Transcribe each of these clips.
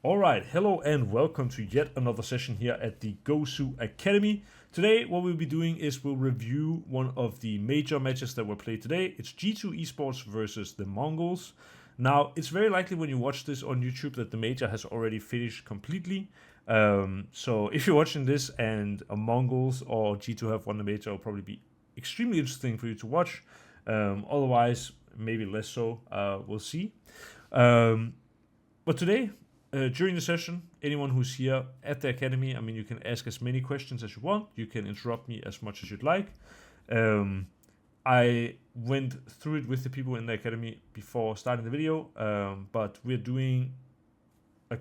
Alright, hello and welcome to yet another session here at the Gosu Academy. Today what we'll be doing is we'll review one of the major matches that were played today. It's G2 Esports versus the Mongols. Now, it's very likely when you watch this on YouTube that the major has already finished completely. So if you're watching this and Mongols or G2 have won the major, it'll probably be extremely interesting for you to watch. Otherwise, maybe less so. We'll see. But today, during the session, anyone who's here at the academy, I mean, you can ask as many questions as you want. You can interrupt me as much as you'd like. I went through it with the people in the academy before starting the video, but we're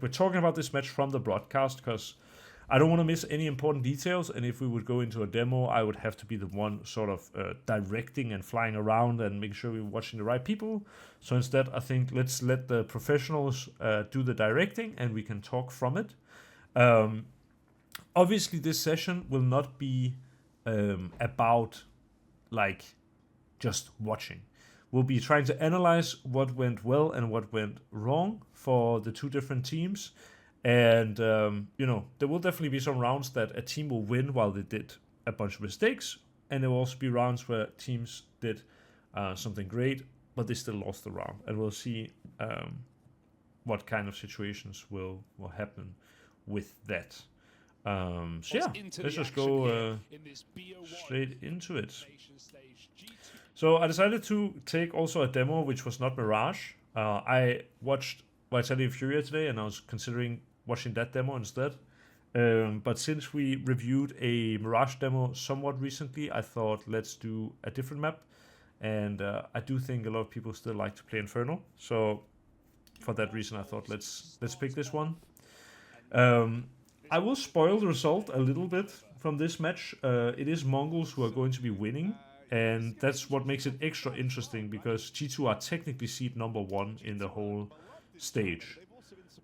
talking about this match from the broadcast because I don't want to miss any important details, and if we would go into a demo, I would have to be the one sort of directing and flying around and making sure we're watching the right people. So instead, I think let's let the professionals do the directing, and we can talk from it. Obviously, this session will not be about like just watching. We'll be trying to analyze what went well and what went wrong for the two different teams. And, there will definitely be some rounds that a team will win while they did a bunch of mistakes. And there will also be rounds where teams did something great, but they still lost the round. And we'll see what kind of situations will happen with that. Let's just go straight into it. So I decided to take also a demo which was not Mirage. I watched Vitality Furia today, and I was considering watching that demo instead. But since we reviewed a Mirage demo somewhat recently, I thought let's do a different map. And I do think a lot of people still like to play Inferno. So for that reason, I thought let's pick this one. I will spoil the result a little bit from this match. It is Mongols who are going to be winning. And that's what makes it extra interesting, because G2 are technically seed number 1 in the whole stage.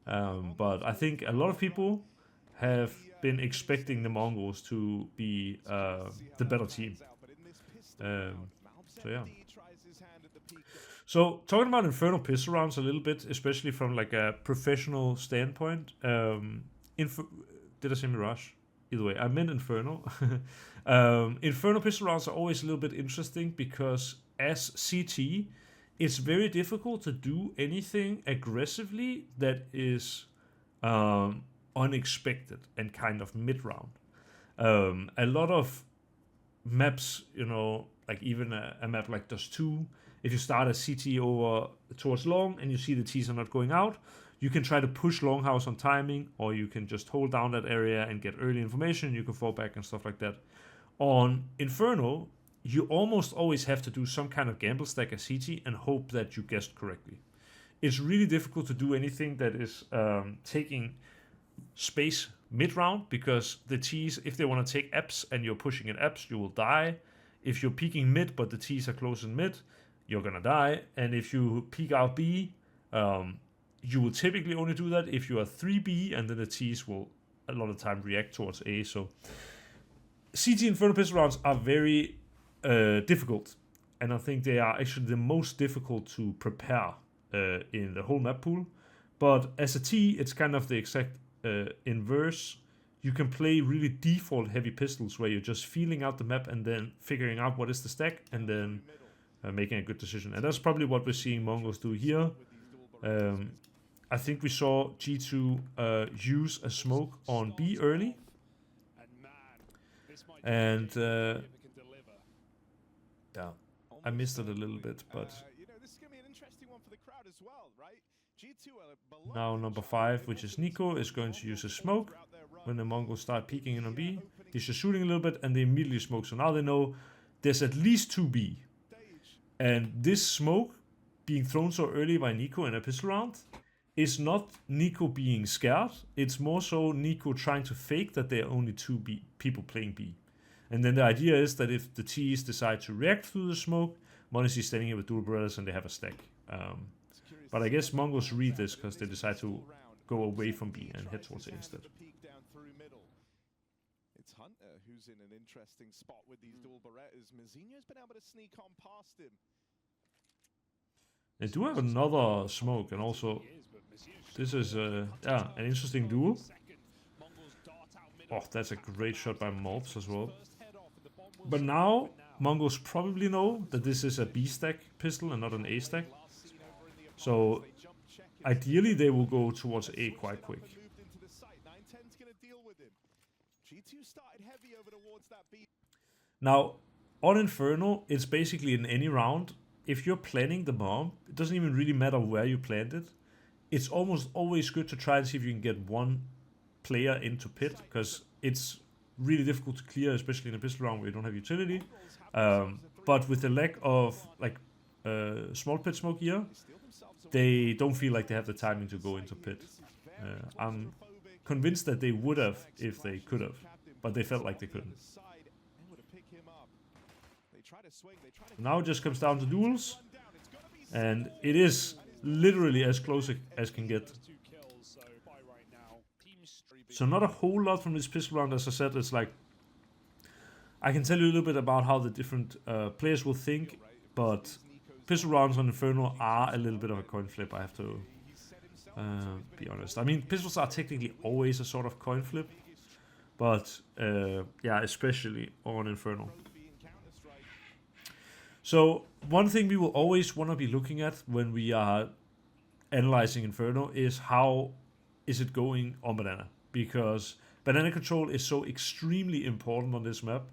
But I think a lot of people have been expecting the Mongols to be the better team. So talking about Inferno pistol rounds a little bit, especially from like a professional standpoint. Did I say Mirage? Either way, I meant Inferno. Inferno pistol rounds are always a little bit interesting because as CT, it's very difficult to do anything aggressively that is unexpected and kind of mid-round. A lot of maps, like even a map like Dust 2, if you start a CT over towards long and you see the Ts are not going out, you can try to push Longhouse on timing, or you can just hold down that area and get early information. You can fall back and stuff like that. On Inferno, you almost always have to do some kind of gamble stack as CT and hope that you guessed correctly. It's really difficult to do anything that is taking space mid-round, because the Ts, if they want to take apps and you're pushing in apps, you will die. If you're peeking mid but the Ts are close in mid, you're gonna die. And if you peek out B, you will typically only do that if you are 3B, and then the Ts will a lot of time react towards A. So CT Inferno pistol rounds are very difficult, and I think they are actually the most difficult to prepare in the whole map pool. But as a T, it's kind of the exact inverse. You can play really default heavy pistols where you're just feeling out the map and then figuring out what is the stack and then making a good decision. And that's probably what we're seeing Mongols do here. I think we saw G2 use a smoke on B early. And yeah, I missed it a little bit, but now number 5, which is Nico, is going to use a smoke when the Mongols start peeking in on B. He's just shooting a little bit and they immediately smoke. So now they know there's at least 2B. And this smoke being thrown so early by Nico in a pistol round is not Nico being scared. It's more so Nico trying to fake that there are only 2 people playing B. And then the idea is that if the Ts decide to react through the smoke, Monacy is standing here with dual Berettas and they have a stack. But I guess Mongols read this because they decide to go away from B and head towards A instead. It's Hunter who's in an interesting spot with these dual Berettas. Mazinho's been able to sneak on past him. They do have another smoke, and also this is yeah, an interesting duel. Oh, that's a great shot by Morphs as well. But now Mongols probably know that this is a B stack pistol and not an A stack. So ideally they will go towards A quite quick. Now on Inferno, it's basically in any round. If you're planning the bomb, it doesn't even really matter where you plant it. It's almost always good to try and see if you can get one player into pit, because it's really difficult to clear, especially in a pistol round where you don't have utility. But with the lack of like small pit smoke here, they don't feel like they have the timing to go into pit. I'm convinced that they would have if they could have, but they felt like they couldn't. Now it just comes down to duels, and it is literally as close as can get. So not a whole lot from this pistol round. As I said, it's like, I can tell you a little bit about how the different players will think, but pistol rounds on Inferno are a little bit of a coin flip, I have to be honest. I mean, pistols are technically always a sort of coin flip, but yeah, especially on Inferno. So one thing we will always want to be looking at when we are analyzing Inferno is how is it going on banana, because banana control is so extremely important on this map.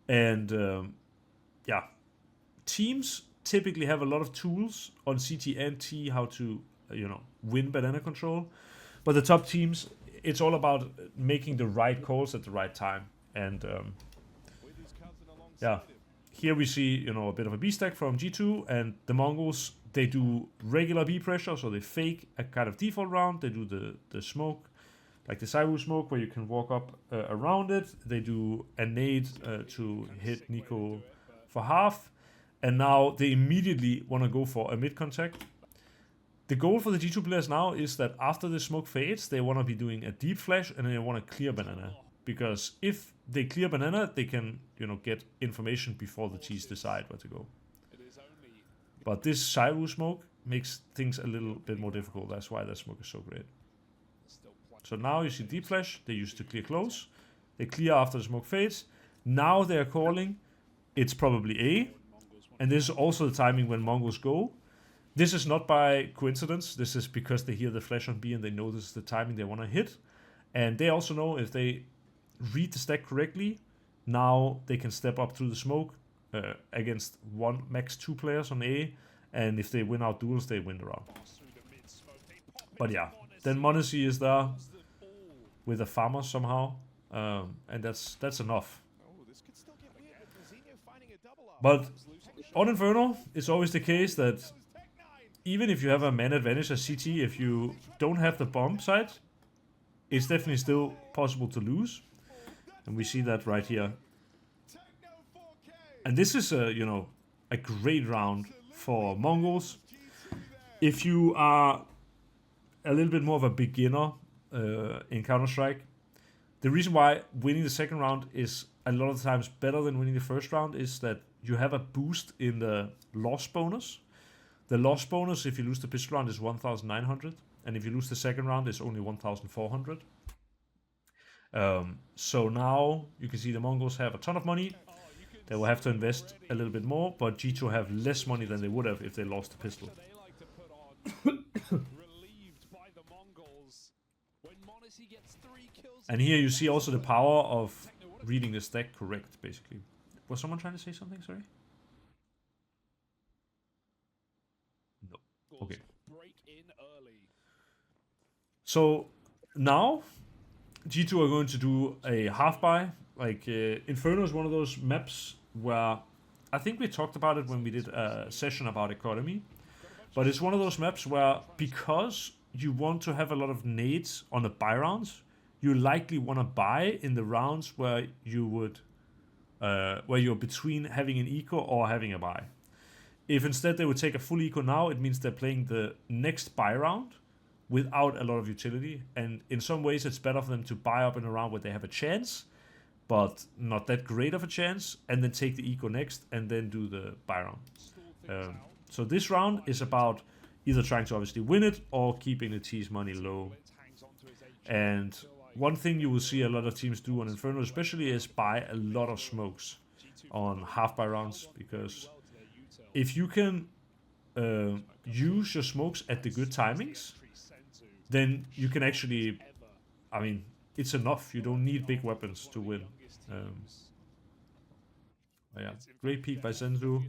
And yeah, teams typically have a lot of tools on CT and T how to win banana control, but the top teams, it's all about making the right calls at the right time. And yeah, here we see a bit of a B stack from G2, and the Mongols, they do regular B pressure, so they fake a kind of default round. They do the smoke, like the Saiwu smoke, where you can walk up around it. They do a nade to hit Nico for half, and now they immediately want to go for a mid contact. The goal for the G2 players now is that after the smoke fades, they want to be doing a deep flash, and they want to clear banana. Because if they clear banana, they can, get information before the T's decide where to go. But this Saiwu smoke makes things a little bit more difficult. That's why that smoke is so great. So now you see deep flash. They use to clear close. They clear after the smoke fades. Now they are calling. It's probably A. And this is also the timing when Mongols go. This is not by coincidence. This is because they hear the flash on B and they know this is the timing they want to hit. And they also know if they read the stack correctly, now they can step up through the smoke against one, max 2 players on A. And if they win out duels, they win the round. But yeah, then Monacy is there with a farmer somehow. And that's enough. But on Inferno, it's always the case that even if you have a man advantage as CT, if you don't have the bomb side, it's definitely still possible to lose. And we see that right here. And this is a great round for Mongols. If you are a little bit more of a beginner in Counter-Strike, the reason why winning the second round is a lot of times better than winning the first round is that you have a boost in the loss bonus. The loss bonus, if you lose the pistol round, is 1,900. And if you lose the second round, it's only 1,400. So now you can see the Mongols have a ton of money. They will have to invest a little bit more, but G2 have less money than they would have if they lost the pistol. And here you see also the power of reading the stack correct, basically. Was someone trying to say something? Sorry? No. Okay. So now G2 are going to do a half buy. Like Inferno is one of those maps where I think we talked about it when we did a session about Academy. But it's one of those maps where, because you want to have a lot of nades on the buy rounds, you likely want to buy in the rounds where you would where you're between having an eco or having a buy. If instead they would take a full eco now, it means they're playing the next buy round without a lot of utility. And in some ways, it's better for them to buy up in a round where they have a chance, but not that great of a chance, and then take the eco next and then do the buy round. So this round is about either trying to obviously win it or keeping the T's money low. And one thing you will see a lot of teams do on Inferno especially is buy a lot of smokes on half-buy rounds, because if you can use your smokes at the good timings, then you can actually, I mean, it's enough. You don't need big weapons to win. Yeah, great peek by Senzu.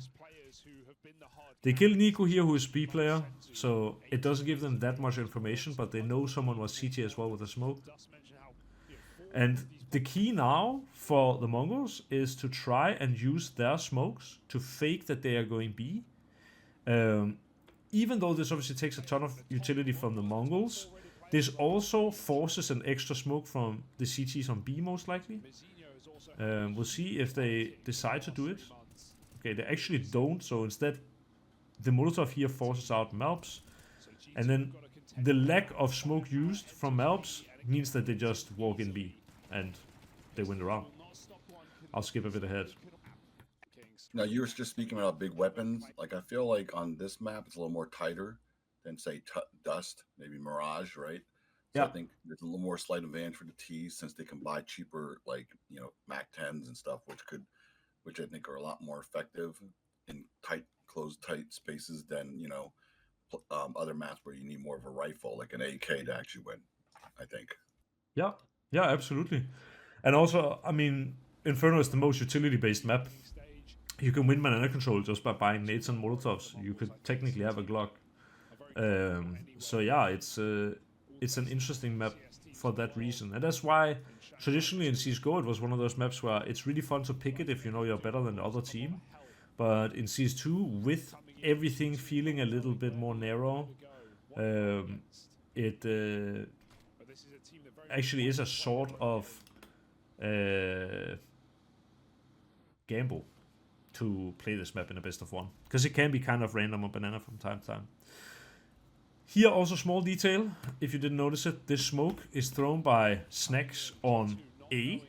They kill Nico here, who is B player, so it doesn't give them that much information, but they know someone was CT as well with a smoke. And the key now for the Mongols is to try and use their smokes to fake that they are going B. Even though this obviously takes a ton of utility from the Mongols, this also forces an extra smoke from the CTs on B most likely. We'll see if they decide to do it. Okay, they actually don't, so instead the Molotov here forces out Malps, and then the lack of smoke used from Malps means that they just walk in B and they win the round. I'll skip a bit ahead. Now, you were just speaking about big weapons. Like, I feel like on this map, it's a little more tighter than, say, Dust, maybe Mirage, right? So Yeah. I think there's a little more slight advantage for the T's since they can buy cheaper, like, you know, Mac 10s and stuff, which I think are a lot more effective in closed, tight spaces than, you know, other maps where you need more of a rifle, like an AK, to actually win, I think. Yeah, absolutely. And also, I mean, Inferno is the most utility-based map. You can win banana control just by buying nades and molotovs. You could technically have a Glock. So yeah, it's an interesting map for that reason. And that's why traditionally in CSGO it was one of those maps where it's really fun to pick it if you know you're better than the other team. But in CS2, with everything feeling a little bit more narrow, it actually is a sort of gamble to play this map in a best of one, because it can be kind of random on banana from time to time. Here also small detail, if you didn't notice it, this smoke is thrown by Snacks on A.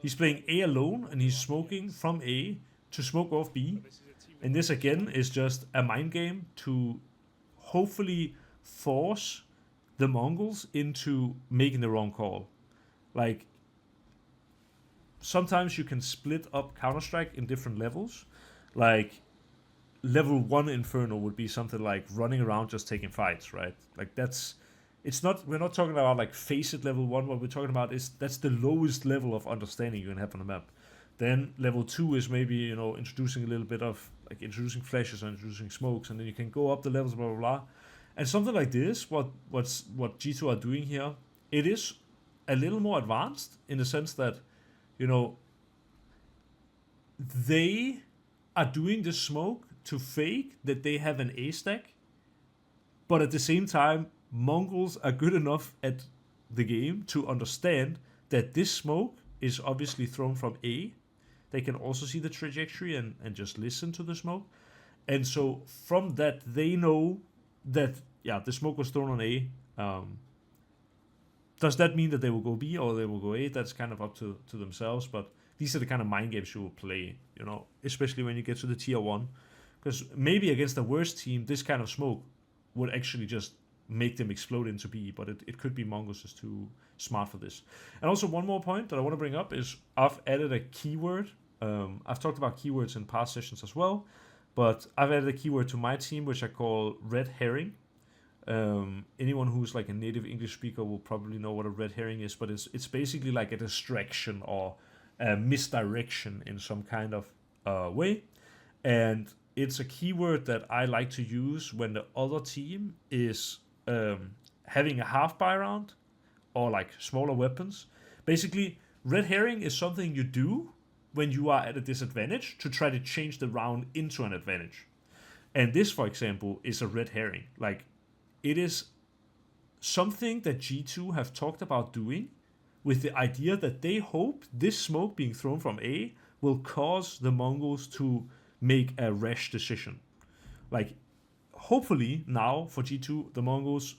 He's playing A alone and he's smoking from A to smoke off B. And this again is just a mind game to hopefully force the Mongols into making the wrong call. Like, sometimes you can split up Counter-Strike in different levels. Like, level 1 Inferno would be something like running around just taking fights, right? Like, we're not talking about like face it level 1. What we're talking about is that's the lowest level of understanding you can have on the map. Then level 2 is maybe, you know, introducing a little bit of like introducing flashes and introducing smokes, and then you can go up the levels, blah blah blah. And something like this, what G2 are doing here, it is a little more advanced in the sense that, you know, they are doing the smoke to fake that they have an A stack, but at the same time, Mongols are good enough at the game to understand that this smoke is obviously thrown from A. They can also see the trajectory and just listen to the smoke. And so from that, they know that, yeah, the smoke was thrown on A. Does that mean that they will go B or they will go A? That's kind of up to themselves, but these are the kind of mind games you will play, you know, especially when you get to the tier 1. Because maybe against the worst team, this kind of smoke would actually just make them explode into B, but it could be Mongols is too smart for this. And also one more point that I want to bring up is I've added a keyword. I've talked about keywords in past sessions as well, but I've added a keyword to my team, which I call red herring. Anyone who's like a native English speaker will probably know what a red herring is, but it's basically like a distraction or a misdirection in some kind of way. And it's a keyword that I like to use when the other team is having a half-buy round or like smaller weapons. Basically, red herring is something you do when you are at a disadvantage to try to change the round into an advantage. And this, for example, is a red herring. Like, it is something that G2 have talked about doing with the idea that they hope this smoke being thrown from A will cause the Mongols to make a rash decision. Like, hopefully now for G2, the Mongols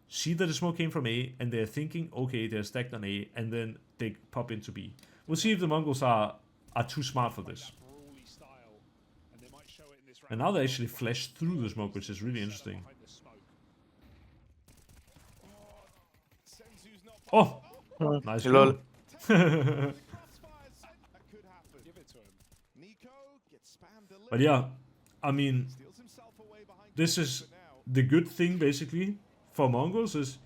see that the smoke came from A and they're thinking, okay, they're stacked on A, and then they pop into B. We'll see if the Mongols are too smart for this. And now they actually flash through the smoke, which is really interesting. Oh! Nice Lol. kill. But yeah, I mean, this is the good thing basically for Mongols is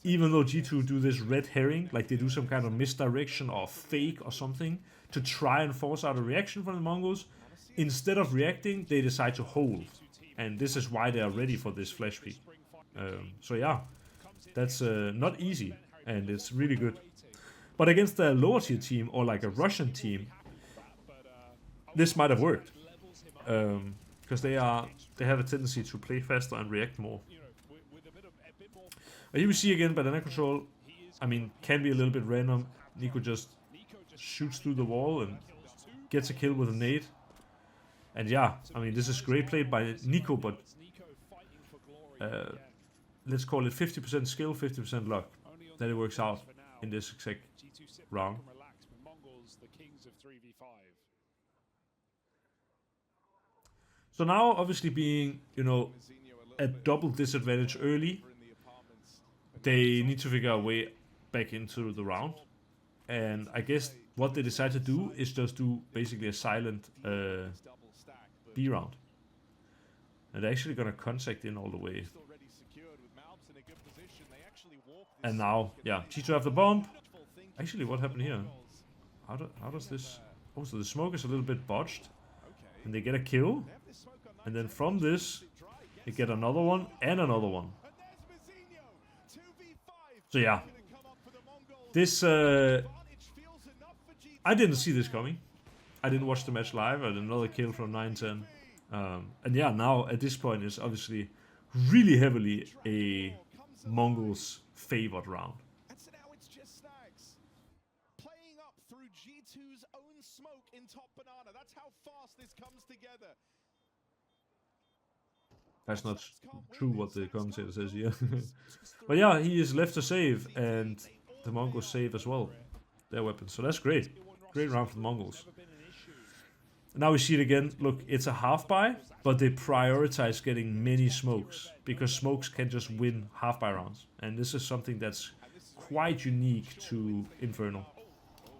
even though G2 do this red herring, like they do some kind of misdirection or fake or something to try and force out a reaction from the Mongols, instead of reacting, they decide to hold. And this is why they are ready for this flash peek. So yeah, that's not easy, and it's really good. But against a lower tier team or like a Russian team, this might have worked. Because they have a tendency to play faster and react more. But here we see again banana control. I mean, can be a little bit random. Nico just shoots through the wall and gets a kill with a nade. And yeah, I mean, this is great played by Nico, but let's call it 50% skill, 50% luck that it works out in this exact round. So now, obviously being, you know, a double disadvantage early, they need to figure a way back into the round. And I guess what they decide to do is just do basically a silent B round. And they're actually gonna contact in all the way. And now, yeah, G2 have the bomb. Actually, what happened here? How does this... Oh, so the smoke is a little bit botched. And they get a kill. And then from this, they get another one and another one. So yeah. This... I didn't see this coming. I didn't watch the match live. I had another kill from 9-10. And yeah, now at this point it's obviously really heavily a Mongols favored round. And so now it's just Snags playing up through G2's own smoke in top banana. That's how fast this comes together. That's not true what the commentator says here. But yeah, he is left to save, and the Mongols save as well their weapons. So that's great. Great round for the Mongols. Now we see it again. Look, it's a half buy, but they prioritize getting many smokes because smokes can just win half buy rounds. And this is something that's quite unique to Inferno.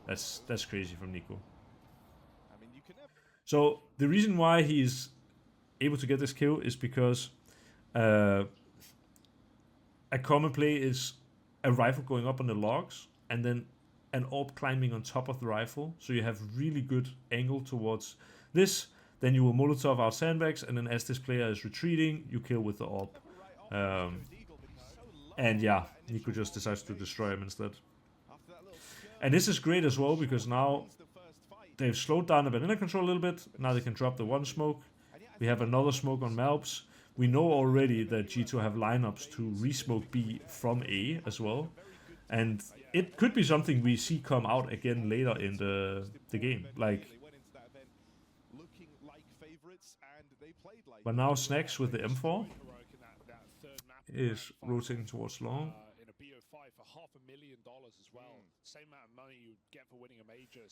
That's crazy from Nico. So the reason why he's able to get this kill is because a common play is a rifle going up on the logs and then an AWP climbing on top of the rifle, so you have really good angle towards this. Then you will Molotov out sandbags, and then as this player is retreating, you kill with the AWP. And yeah, Nico just decides to destroy him instead. And this is great as well, because now they've slowed down the banana control a little bit. Now they can drop the one smoke. We have another smoke on Malps. We know already that G2 have lineups to re-smoke B from A as well. And it could be something we see come out again later in the game. Like, but now Snacks with the M4 is rotating towards long.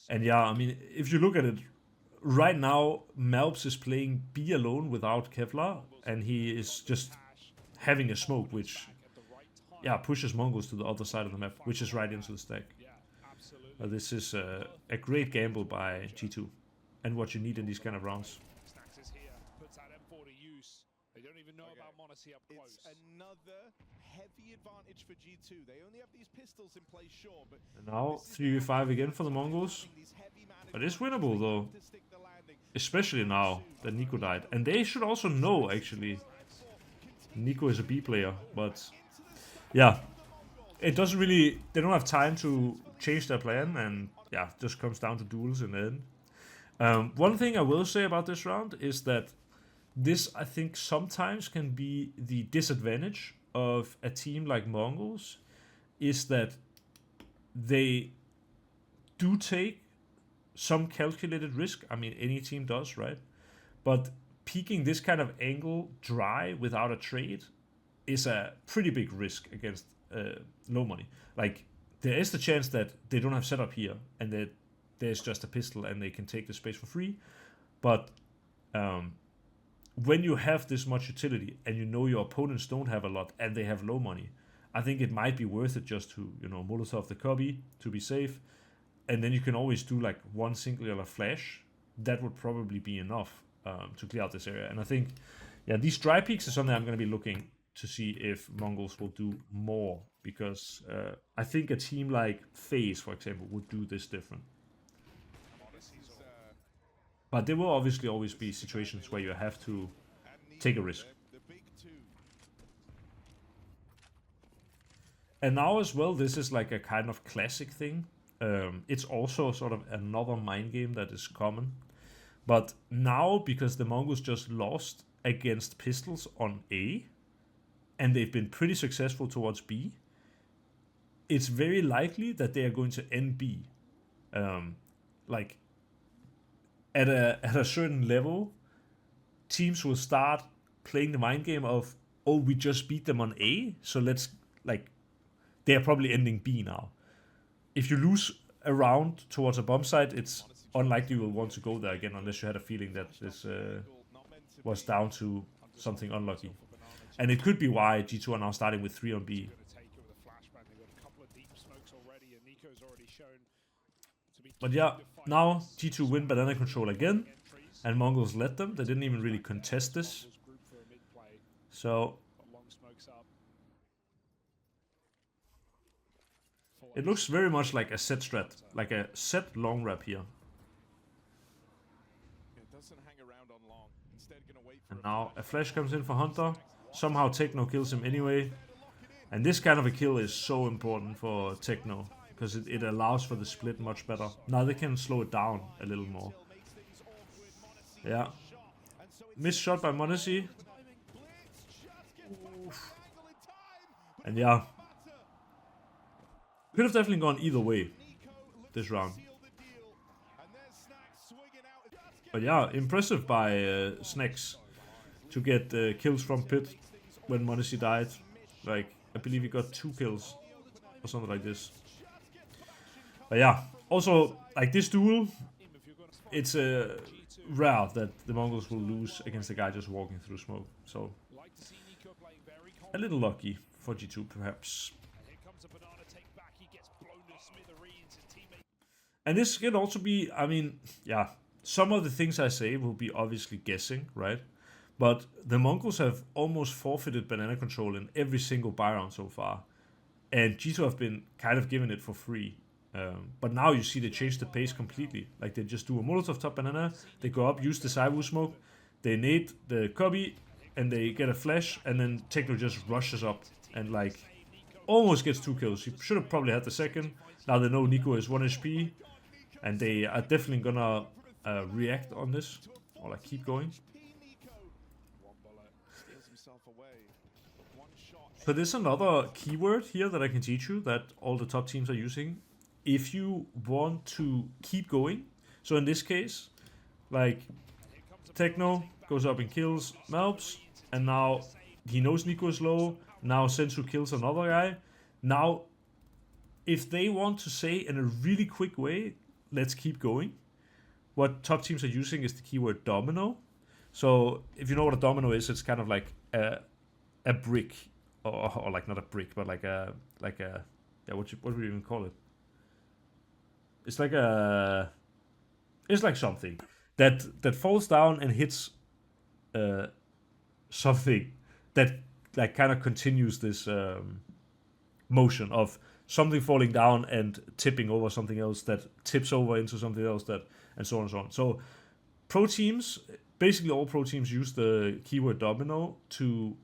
And yeah, I mean, if you look at it, right now Malps is playing B alone without Kevlar, and he is just having a smoke, which pushes Mongols to the other side of the map, which is right into the stack. This is a great gamble by G2, and what you need in these kind of rounds. It's another heavy advantage for G2. They only have these pistols in place, sure, but and now 3v5 again for the Mongols. But it's winnable though, especially now that Nico died. And they should also know, actually, Nico is a B player, but yeah, it doesn't really, they don't have time to change their plan, and yeah, it just comes down to duels in the end. One thing I will say about this round is that this, I think, sometimes can be the disadvantage of a team like Mongols, is that they do take some calculated risk. I mean, any team does, right? But peeking this kind of angle dry without a trade is a pretty big risk against low money. Like, there is the chance that they don't have setup here, and that there's just a pistol and they can take the space for free. But when you have this much utility and you know your opponents don't have a lot and they have low money, I think it might be worth it just to, Molotov the copy to be safe. And then you can always do like one singular flash. That would probably be enough to clear out this area. And I think, these dry peaks is something I'm going to be looking to see if Mongols will do more. Because I think a team like FaZe, for example, would do this different. But there will obviously always be situations where you have to take a risk. And now as well, this is like a kind of classic thing. It's also sort of another mind game that is common. But now, because the Mongols just lost against Pistols on A, and they've been pretty successful towards B, it's very likely that they are going to end B. Like, at a certain level, teams will start playing the mind game of, oh, we just beat them on A, so let's, like, they're probably ending B now. If you lose a round towards a bomb site, it's unlikely you will want to go there again unless you had a feeling that this was down to something unlucky. And it could be why G2 are now starting with 3 on B. But yeah, now G2 win banana control again, and Mongols led them. They didn't even really contest this. So it looks very much like a set strat, like a set long wrap here. And now a flash comes in for Hunter. Somehow Techno kills him anyway. And this kind of a kill is so important for Techno, because it allows for the split much better. Now they can slow it down a little more. Yeah. Missed shot by m0NESY. And yeah. Could have definitely gone either way this round. But yeah, impressive by Snacks to get kills from Pit when m0NESY died. Like, I believe he got 2 kills or something like this. But yeah, also, like this duel, it's rare that the Mongols will lose against a guy just walking through smoke. So, a little lucky for G2 perhaps. And this can also be, I mean, yeah, some of the things I say will be obviously guessing, right? But the Mongols have almost forfeited banana control in every single buy round so far. And G2 have been kind of given it for free. But now you see they change the pace completely. Like they just do a Molotov top banana, they go up, use the Saiwu smoke, they nade the copy, and they get a flash, and then Techno just rushes up and like almost gets 2 kills. He should have probably had the second. Now they know Nico is 1 HP, and they are definitely gonna react on this, or like keep going. So there's another keyword here that I can teach you that all the top teams are using. If you want to keep going, so in this case, like Techno goes up and kills Malps, and now he knows Nico is low. Now Sensu kills another guy. Now, if they want to say in a really quick way, let's keep going, what top teams are using is the keyword domino. So if you know what a domino is, it's kind of like a brick, or like not a brick, but like a yeah, what would you even call it? It's like something that falls down and hits something that like kind of continues this motion of something falling down and tipping over something else that tips over into something else that, and so on and so on. So pro teams, basically all pro teams use the keyword domino to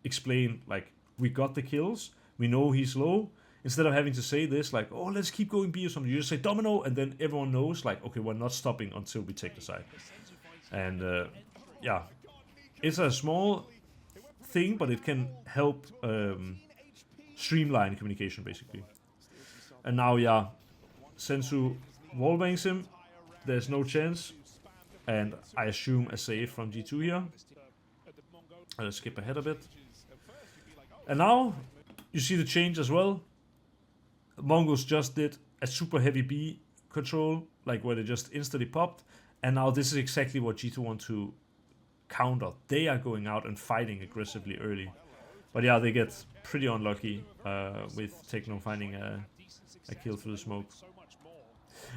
explain like, we got the kills, we know he's low. Instead of having to say this, like, oh, let's keep going B or something, you just say domino, and then everyone knows, like, okay, we're not stopping until we take the side. And, yeah, it's a small thing, but it can help streamline communication, basically. And now, yeah, Sensu wallbangs him. There's no chance. And I assume a save from G2 here. I'll skip ahead a bit. And now, you see the change as well. Mongols just did a super heavy B control, like where they just instantly popped, and now this is exactly what G2 want to counter. They are going out and fighting aggressively early. But yeah, they get pretty unlucky with Techno finding a kill through the smoke.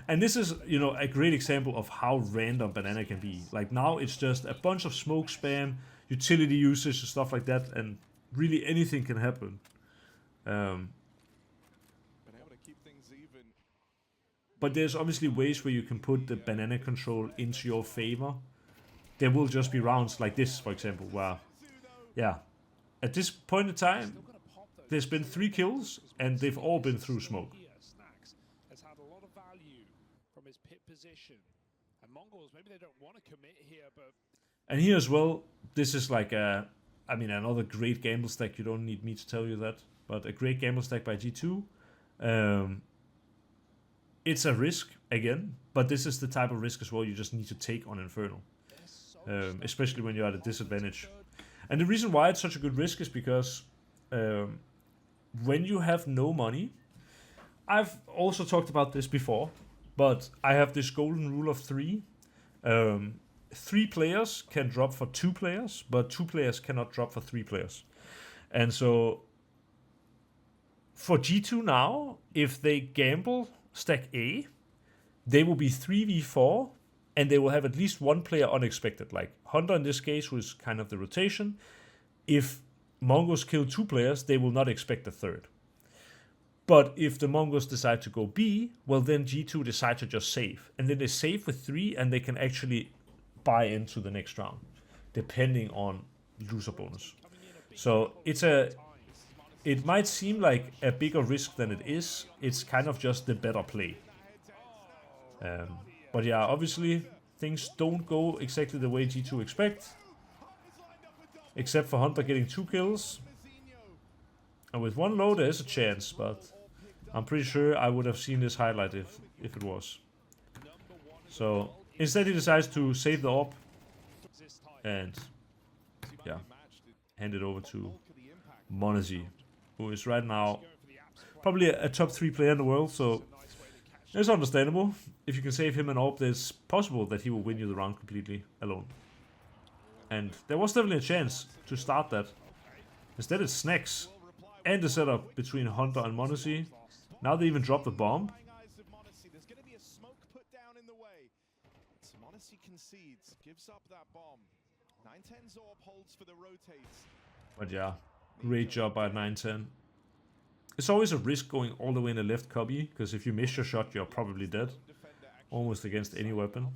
And this is, you know, a great example of how random Banana can be. Like now it's just a bunch of smoke spam, utility usage and stuff like that, and really anything can happen. But there's obviously ways where you can put the Banana control into your favor. There will just be rounds like this, for example, where, yeah, at this point in time, there's been 3 kills, and they've all been through smoke. And here as well, this is like a, I mean, another great gamble stack. You don't need me to tell you that, but a great gamble stack by G2. It's a risk again, but this is the type of risk as well you just need to take on Inferno, especially when you're at a disadvantage. And the reason why it's such a good risk is because when you have no money, I've also talked about this before, but I have this golden rule of 3. 3 players can drop for 2 players, but 2 players cannot drop for 3 players. And so for G2 now, if they gamble stack A, they will be 3v4, and they will have at least 1 player unexpected, like Hunter in this case, who is kind of the rotation. If Mongols kill 2 players, they will not expect a third. But if the Mongols decide to go B, well then G2 decide to just save. And then they save with 3, and they can actually buy into the next round, depending on loser bonus. So it might seem like a bigger risk than it is. It's kind of just the better play. But yeah, obviously things don't go exactly the way G2 expect. Except for Hunter getting 2 kills. And with 1 low there is a chance, but I'm pretty sure I would have seen this highlight if it was. So instead he decides to save the AWP and yeah, hand it over to m0NESY, who is right now probably a top 3 player in the world, so it's understandable. If you can save him an AWP, it's possible that he will win you the round completely alone. And there was definitely a chance to start that. Instead it's Snacks and the setup between Hunter and m0NESY. Now they even dropped the bomb. But yeah, great job by 910. It's always a risk going all the way in the left cubby, because if you miss your shot, you're probably dead. Almost against any weapon.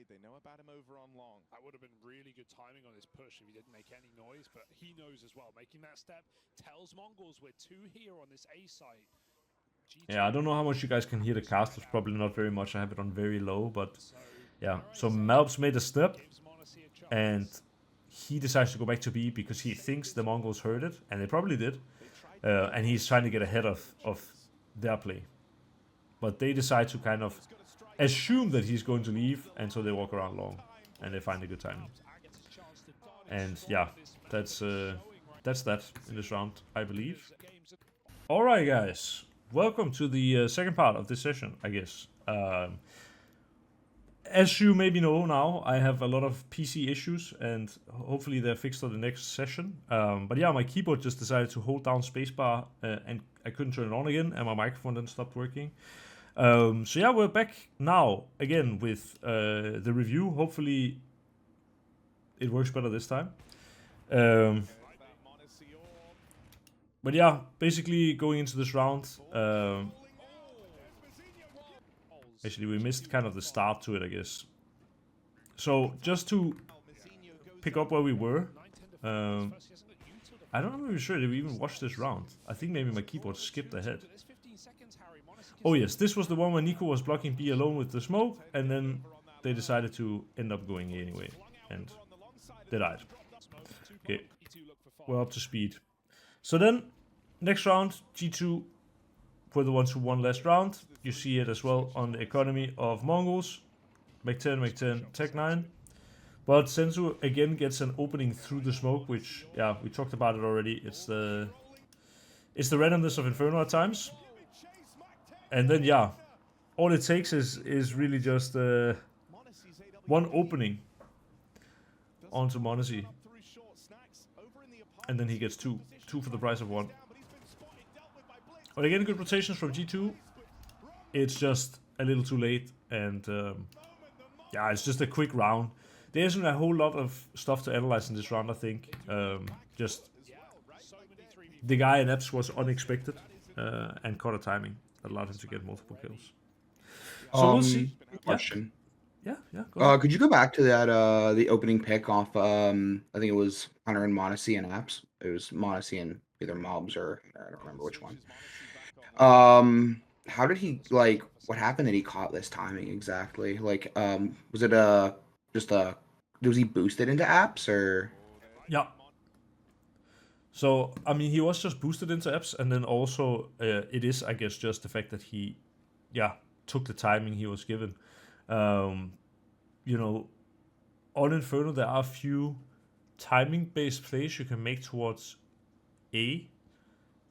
They know about him over on long. That would have been really good timing on his push if he didn't make any noise, but he knows as well. Making that step tells Mongols we're 2 here on this A site. Yeah, I don't know how much you guys can hear the casters, probably not very much. I have it on very low, but yeah. So Malps made a step, and he decides to go back to B because he thinks the Mongols heard it, and they probably did. And he's trying to get ahead of their play. But they decide to kind of assume that he's going to leave, and so they walk around long, and they find a good timing. And yeah, that's that in this round, I believe. Alright guys, welcome to the second part of this session, I guess. As you maybe know now, I have a lot of PC issues, and hopefully they're fixed on the next session. But yeah, my keyboard just decided to hold down spacebar, and I couldn't turn it on again, and my microphone then stopped working. So yeah, we're back now again with the review. Hopefully it works better this time. But yeah, basically going into this round, actually we missed kind of the start to it, I guess. So just to pick up where we were, I don't know if we're sure, did we even watch this round? I think maybe my keyboard skipped ahead. Oh yes, this was the one where Nico was blocking B alone with the smoke, and then they decided to end up going A anyway, and they died. Okay, we're up to speed. So then, next round, G2 were the ones who won last round. You see it as well on the economy of Mongols. Mac-10, Mac-10, Tech-9. But Sensu again gets an opening through the smoke, which, yeah, we talked about it already. It's the randomness of Inferno at times. And then, yeah, all it takes is really just one opening onto Monacy, and then he gets two for the price of one. But again, good rotations from G2. It's just a little too late, and yeah, it's just a quick round. There isn't a whole lot of stuff to analyze in this round, I think. Just the guy in Eps was unexpected and caught a timing that allowed him to get multiple kills. So we'll see. Question. Yeah. Go ahead. Could you go back to that the opening pick off? I think it was Hunter and Monacy and Apps. It was Monacy and either Mobs or I don't remember which one. How did he what happened that he caught this timing exactly? Like, was it was he boosted into Apps or? Yeah. So I mean, he was just boosted into Apps, and then also it is, I guess, just the fact that he, took the timing he was given. You know, on Inferno there are a few timing-based plays you can make towards A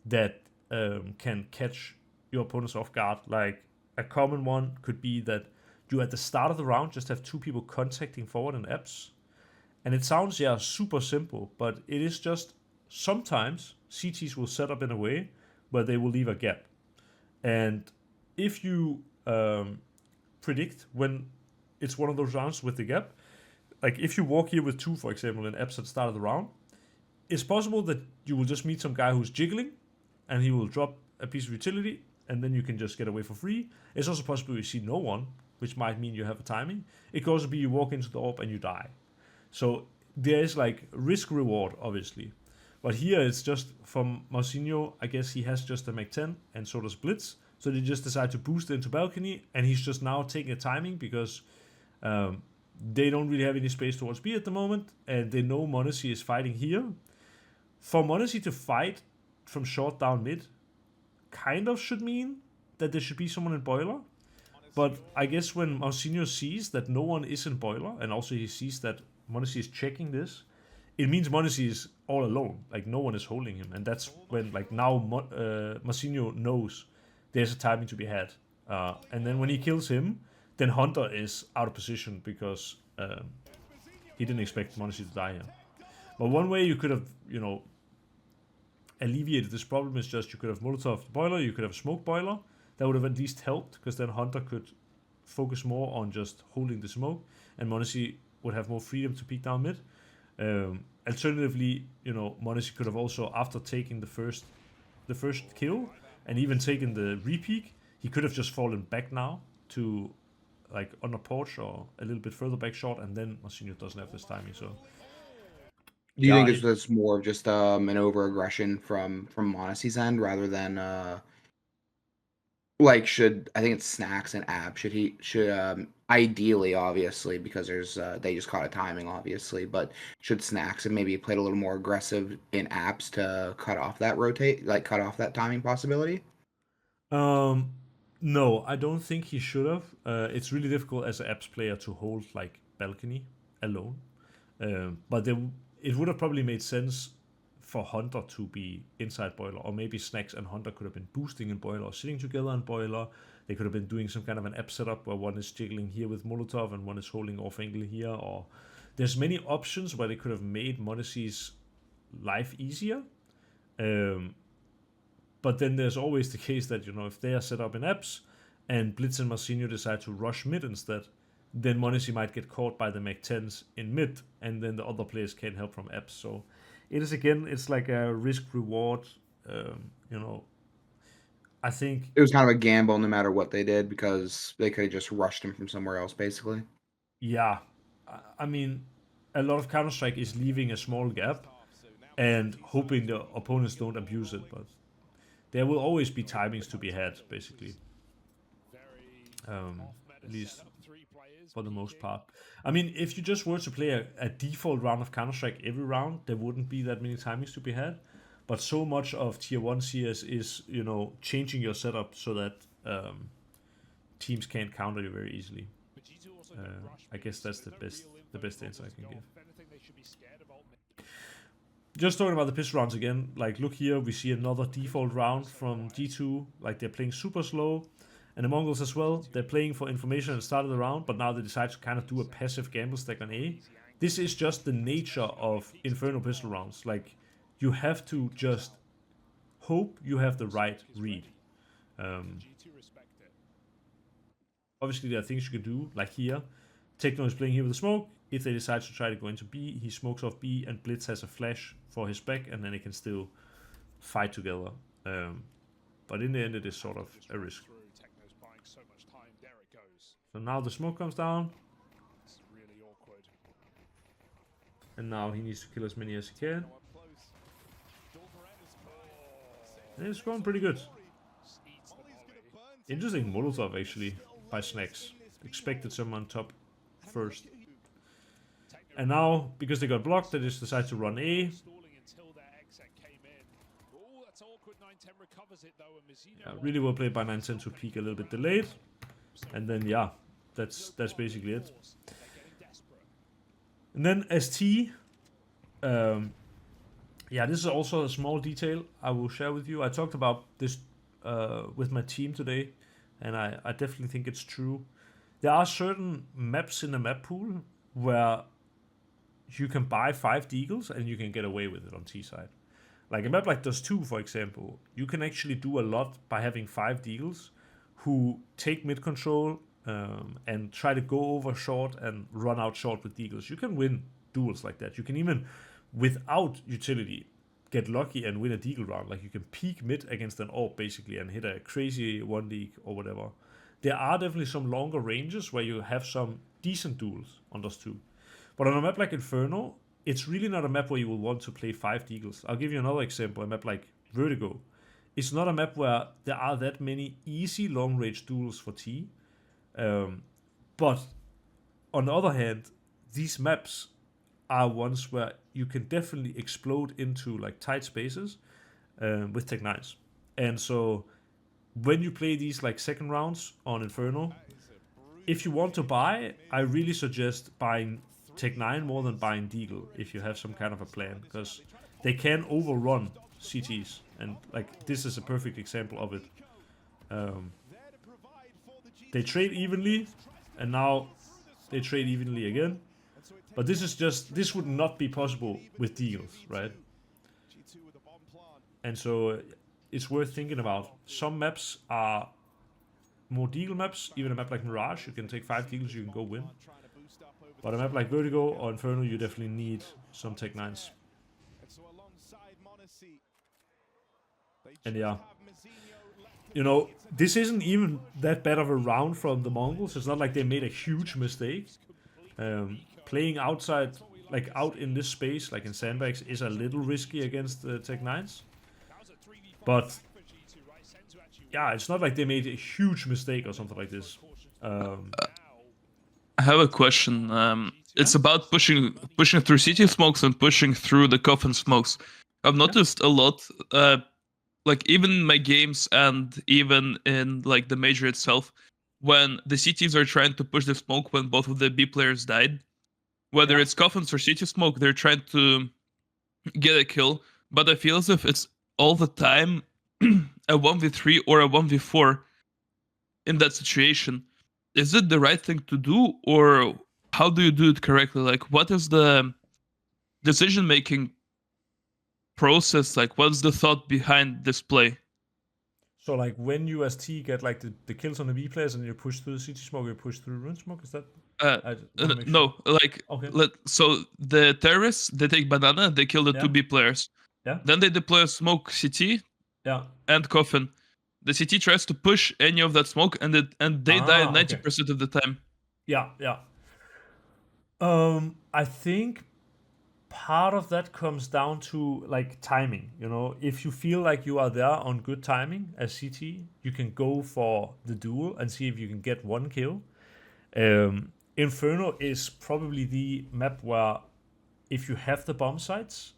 that can catch your opponents off guard. Like a common one could be that you at the start of the round just have two people contacting forward in Apps, and it sounds super simple, but it is just sometimes CTs will set up in a way where they will leave a gap, and if you predict when it's one of those rounds with the gap, like if you walk here with two, for example, in Apps at the start of the round, it's possible that you will just meet some guy who's jiggling, and he will drop a piece of utility, and then you can just get away for free. It's also possible you see no one, which might mean you have a timing. It could also be you walk into the AWP and you die. So there is like risk reward, obviously. But here it's just from Marcinho, I guess he has just a Mac 10 and so does Blitz. So they just decide to boost into balcony, and he's just now taking a timing because they don't really have any space towards B at the moment, and they know Monacy is fighting here. For Monacy to fight from short down mid kind of should mean that there should be someone in boiler. But I guess when Marcinho sees that no one is in boiler, and also he sees that Monacy is checking this, it means Monacy is all alone. Like no one is holding him, and that's when like now Marcinho knows there's a timing to be had. And then when he kills him, then Hunter is out of position because he didn't expect Monacy to die here. But one way you could have, alleviated this problem is just you could have Molotov boiler, you could have a smoke boiler. That would have at least helped, because then Hunter could focus more on just holding the smoke, and Monacy would have more freedom to peek down mid. Alternatively, Monacy could have also, after taking the first kill and even taken the re-peek, he could have just fallen back now to like on a porch or a little bit further back short, and then Marcinho doesn't have this timing. So do you think it's more of just an over-aggression from Monacy's end rather than I think it's Snacks and Ab, should ideally, obviously, because there's they just caught a timing, obviously, but should Snacks have maybe played a little more aggressive in Apps to cut off that timing possibility? No, I don't think he should have. It's really difficult as an Apps player to hold like balcony alone. But it would have probably made sense for Hunter to be inside boiler, or maybe Snacks and Hunter could have been boosting in boiler or sitting together in boiler. They could have been doing some kind of an app setup where one is jiggling here with Molotov and one is holding off angle here, or there's many options where they could have made Monacy's life easier. But then there's always the case that, if they are set up in apps and Blitz and Marcinho decide to rush mid instead, then Monacy might get caught by the Mac 10s in mid, and then the other players can't help from apps. So it's like a risk reward. I think it was kind of a gamble no matter what they did, because they could have just rushed him from somewhere else, basically. Yeah, I mean, a lot of Counter-Strike is leaving a small gap and hoping the opponents don't abuse it, but there will always be timings to be had, basically. At least for the most part. I mean, if you just were to play a default round of Counter-Strike every round, there wouldn't be that many timings to be had. But so much of Tier 1 CS is, changing your setup so that teams can't counter you very easily. I guess that's the best answer I can give. Just talking about the pistol rounds again, like look here, we see another default round from G2, like they're playing super slow. And the Mongols as well, they're playing for information and started the round, but now they decide to kind of do a passive gamble stack on A. This is just the nature of Inferno pistol rounds. Like, you have to just hope you have the right read. Obviously, there are things you can do, like here. Techno is playing here with the smoke. If they decide to try to go into B, he smokes off B, and Blitz has a flash for his back, and then they can still fight together. But in the end, it is sort of a risk. So now the smoke comes down. And now he needs to kill as many as he can. And it's going pretty good. Interesting Molotov actually by Snacks. Expected someone top first. And now, because they got blocked, they just decide to run A. Yeah, really well played by 910 to peek a little bit delayed. And then yeah, that's basically it. And then ST, yeah, this is also a small detail I will share with you. I talked about this with my team today, and I definitely think it's true. There are certain maps in the map pool where you can buy 5 deagles and you can get away with it on T side. Like a map like Dust 2, for example, you can actually do a lot by having 5 deagles who take mid control and try to go over short and run out short with deagles. You can win duels like that. You can even, without utility, get lucky and win a deagle round. Like you can peek mid against an AWP basically and hit a crazy 1 league or whatever. There are definitely some longer ranges where you have some decent duels on Dust 2. But on a map like Inferno, it's really not a map where you will want to play 5 deagles. I'll give you another example, a map like Vertigo. It's not a map where there are that many easy long-range duels for T. But on the other hand, these maps are ones where you can definitely explode into like tight spaces with Tech 9s. And so when you play these like second rounds on Inferno, if you want to buy, I really suggest buying Tech 9 more than buying deagle if you have some kind of a plan, because they can overrun CTs, and like this is a perfect example of it. They trade evenly, and now they trade evenly again. But this would not be possible with deagles, right? And so it's worth thinking about. Some maps are more deagle maps. Even a map like Mirage, you can take 5 deagles, you can go win. But a map like Vertigo or Inferno, you definitely need some Tech 9s. And yeah, you know, this isn't even that bad of a round from the Mongols. It's not like they made a huge mistake. Playing outside, like out in this space, like in sandbags, is a little risky against the Tech 9s. But yeah, it's not like they made a huge mistake or something like this. I have a question. It's about pushing through city smokes and pushing through the coffin smokes. I've noticed a lot, like even in my games and even in like the major itself, when the CTs are trying to push the smoke when both of the B players died, whether it's coffins or city smoke, they're trying to get a kill. But I feel as if it's all the time a 1v3 or a 1v4 in that situation. Is it the right thing to do, or how do you do it correctly? Like, what is the decision-making process? Like, what's the thought behind this play? So, like, when you as T get, like, the kills on the B players and you push through the city smoke, you push through rune smoke? Is that... No, like, okay. So the terrorists, they take banana, they kill the 2 B players. Yeah. Then they deploy smoke CT and coffin. The CT tries to push any of that smoke, and they die 90% of the time. Yeah. I think part of that comes down to like timing. You know, if you feel like you are there on good timing as CT, you can go for the duel and see if you can get 1 kill. Inferno is probably the map where if you have the bomb sites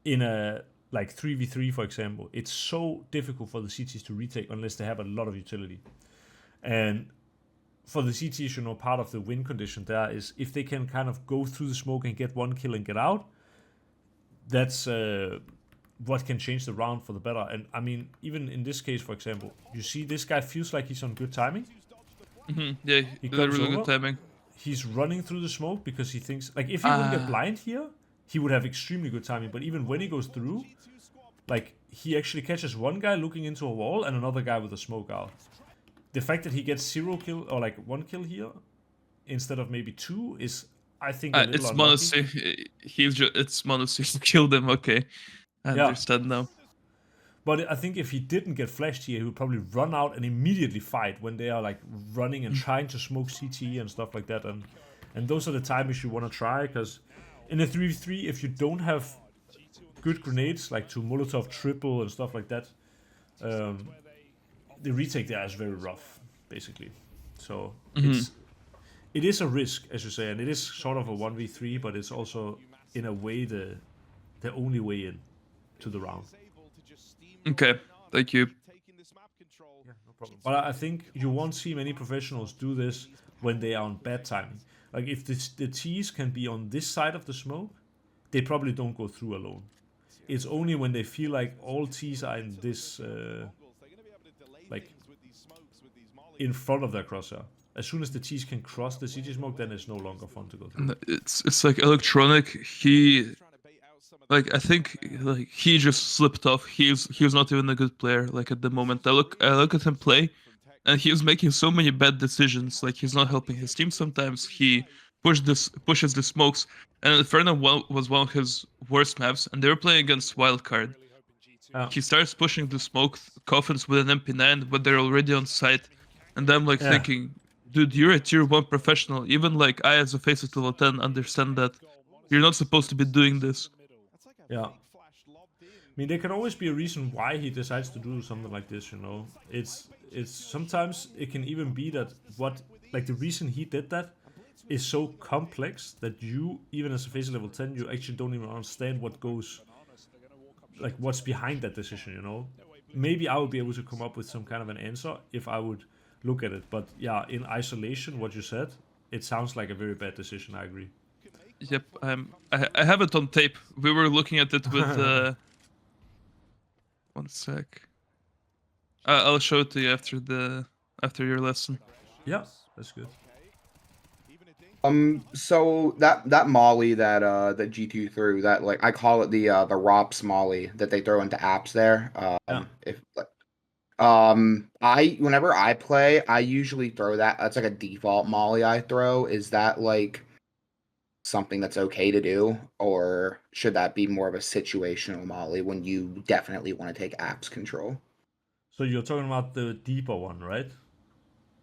in a like 3v3, for example, it's so difficult for the CTs to retake unless they have a lot of utility. And for the CTs, you know, part of the win condition there is if they can kind of go through the smoke and get 1 kill and get out, that's what can change the round for the better. And I mean, even in this case, for example, you see this guy feels like he's on good timing. Yeah, He really comes good over. timing. He's running through the smoke because he thinks, like, if he wouldn't get blind here, he would have extremely good timing. But even when he goes through, like, he actually catches one guy looking into a wall and another guy with a smoke out. The fact that he gets 0 kill or like 1 kill here instead of maybe 2 is, I think, a little It's unlucky. it's Monosy who killed him. Okay, I understand now. But I think if he didn't get flashed here, he would probably run out and immediately fight when they are like running and trying to smoke CT and stuff like that. And those are the times you want to try, because in a 3v3, if you don't have good grenades like to Molotov triple and stuff like that, the retake there is very rough, basically. So it is a risk, as you say, and it is sort of a 1v3, but it's also in a way the only way in to the round. Okay, thank you. Yeah, no problem. But I think you won't see many professionals do this when they are on bad timing. Like, if the T's can be on this side of the smoke, they probably don't go through alone. It's only when they feel like all T's are in this, like, in front of their crosshair. As soon as the T's can cross the CT smoke, then it's no longer fun to go through. It's like Electronic. I think he just slipped off. He was not even a good player. Like, at the moment, I look at him play, and he was making so many bad decisions. Like, he's not helping his team sometimes. He pushes the smokes, and Inferno was one of his worst maps, and they were playing against Wildcard. He starts pushing the smoke coffins with an MP9 when they're already on site, and I'm like thinking, dude, you're a tier 1 professional. Even like I, as a face of level 10, understand that you're not supposed to be doing this. Yeah. I mean, there can always be a reason why he decides to do something like this, you know. It's sometimes it can even be that the reason he did that is so complex that you, even as a face level 10, you actually don't even understand what goes, like, what's behind that decision, you know. Maybe I would be able to come up with some kind of an answer if I would look at it, but yeah, in isolation, what you said, it sounds like a very bad decision. I agree. Yep, I have it on tape. We were looking at it with. One sec. I'll show it to you after your lesson. Yeah, that's good. So that molly that G2 threw, that, like, I call it the ROPS molly that they throw into apps there. Whenever I play, I usually throw that. That's like a default molly I throw. Is that like something that's okay to do, or should that be more of a situational molly when you definitely want to take apps control? So you're talking about the deeper one, right?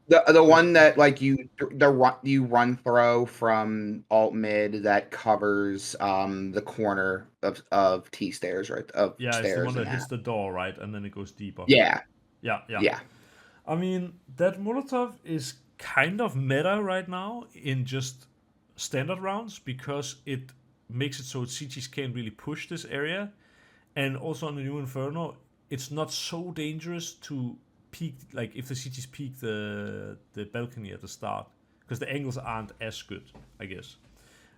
The one that, like, you run throw from alt mid that covers the corner of T stairs, right? Yeah, stairs, it's the one that hits the door, right, and then it goes deeper. Yeah. Yeah. I mean, that Molotov is kind of meta right now in just standard rounds, because it makes it so CTs can't really push this area, and also on the new Inferno, it's not so dangerous to peek, like, if the CTs peek the balcony at the start, because the angles aren't as good, I guess.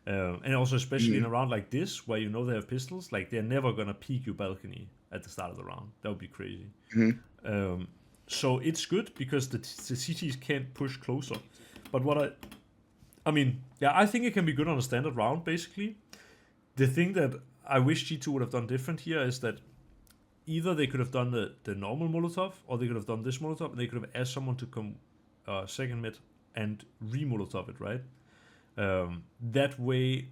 And also, especially in a round like this, where you know they have pistols, like, they're never gonna peek your balcony at the start of the round. That would be crazy. So it's good because the CTs can't push closer. But I mean, yeah, I think it can be good on a standard round, basically. The thing that I wish G2 would have done different here is that either they could have done the normal Molotov, or they could have done this Molotov, and they could have asked someone to come second mid and re-Molotov it, right? That way,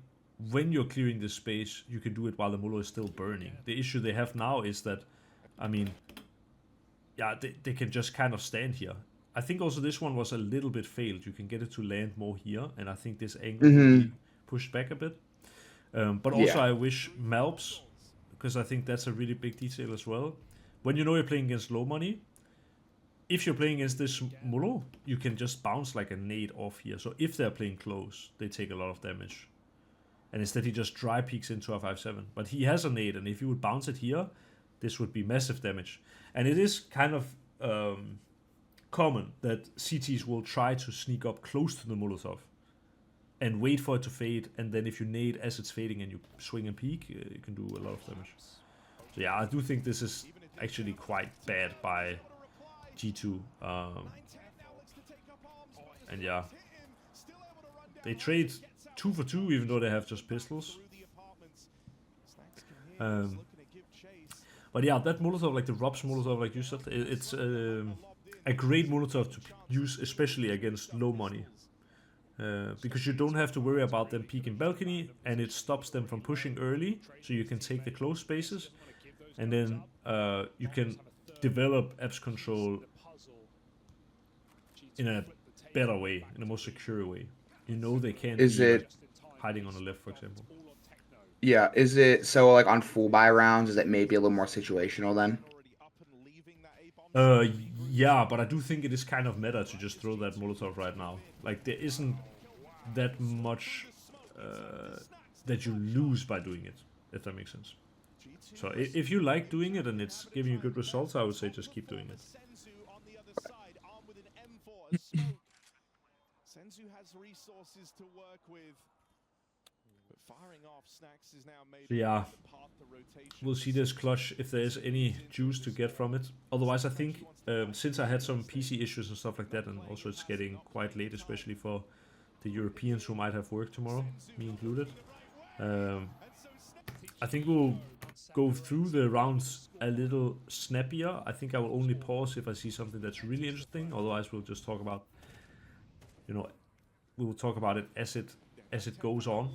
when you're clearing this space, you can do it while the Molo is still burning. The issue they have now is that, I mean, yeah, they can just kind of stand here. I think also this one was a little bit failed. You can get it to land more here, and I think this angle can be pushed back a bit. But also I wish Malps, because I think that's a really big detail as well. When you know you're playing against low money, if you're playing against this Molo, you can just bounce like a nade off here. So if they're playing close, they take a lot of damage. And instead he just dry peeks into a 5-7. But he has a nade, and if you would bounce it here, this would be massive damage. And it is kind of common that CTs will try to sneak up close to the Molotov and wait for it to fade, and then if you nade as it's fading and you swing and peek, you can do a lot of damage. So yeah, I do think this is actually quite bad by G2. And yeah, they trade 2 for 2 even though they have just pistols. But yeah, that Molotov, like the Rob's Molotov, like you said, it's a great Molotov to use, especially against low money. Because you don't have to worry about them peeking balcony, and it stops them from pushing early, so you can take the close spaces, and then you can develop apps control in a better way, in a more secure way. You know they can't Is be it- like, hiding on the left, for example. Yeah, is it so like on full buy rounds? Is it maybe a little more situational then? Yeah, but I do think it is kind of meta to just throw that Molotov right now. Like, there isn't that much that you lose by doing it, if that makes sense. So if you like doing it and it's giving you good results, I would say just keep doing it. Senzu has resources to work with. But firing off Snacks is now made. So yeah, we'll see this clutch if there is any juice to get from it. Otherwise, I think since I had some PC issues and stuff like that, and also it's getting quite late, especially for the Europeans who might have work tomorrow, me included. I think we'll go through the rounds a little snappier. I think I will only pause if I see something that's really interesting. Otherwise, we'll just talk about, you know, we will talk about it as it goes on.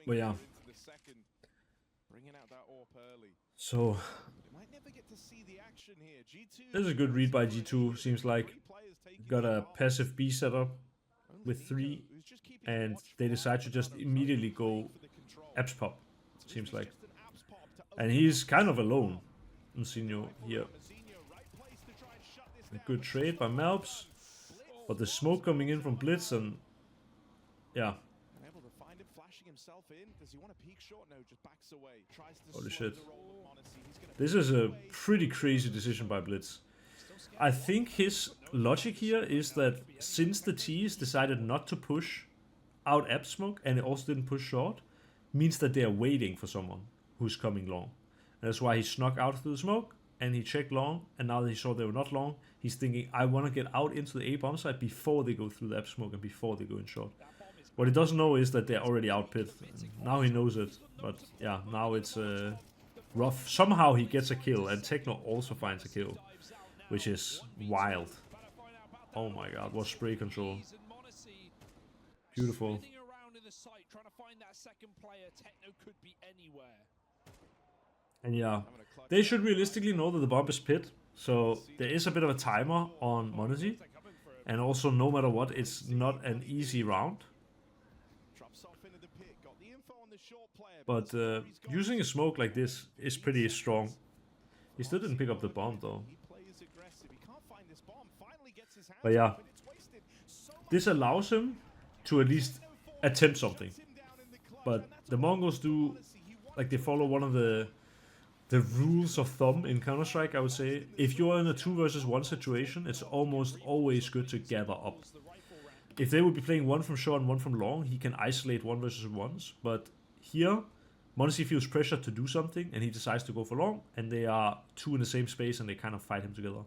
But yeah. So this is a good read by G2. Seems like got a passive B setup with 3, and they decide to just immediately go apps pop. Seems like, and he's kind of alone. Insigno here. A good trade by Malps, but the smoke coming in from Blitz, and yeah. Holy shit. This is a pretty crazy decision by Blitz. I think his logic here is that since the T's decided not to push out app smoke, and it also didn't push short, means that they are waiting for someone who's coming long. And that's why he snuck out through the smoke, and he checked long, and now that he saw they were not long, he's thinking, I want to get out into the A bomb site before they go through the app smoke and before they go in short. What he doesn't know is that they're already out pit. Now he knows it, but yeah, now it's rough. Somehow he gets a kill, and Techno also finds a kill, which is wild. Oh my god, what spray control. Beautiful. And yeah, they should realistically know that the bomb is pit, so there is a bit of a timer on Monacy, and also no matter what, it's not an easy round. But using a smoke like this is pretty strong. He still didn't pick up the bomb though. But yeah, this allows him to at least attempt something. But the Mongols do, like, they follow one of the rules of thumb in Counter-Strike, I would say. If you're in a 2 versus 1 situation, it's almost always good to gather up. If they would be playing 1 from short and 1 from long, he can isolate 1 versus 1s. But here, Monacy feels pressure to do something, and he decides to go for long, and they are 2 in the same space, and they kind of fight him together.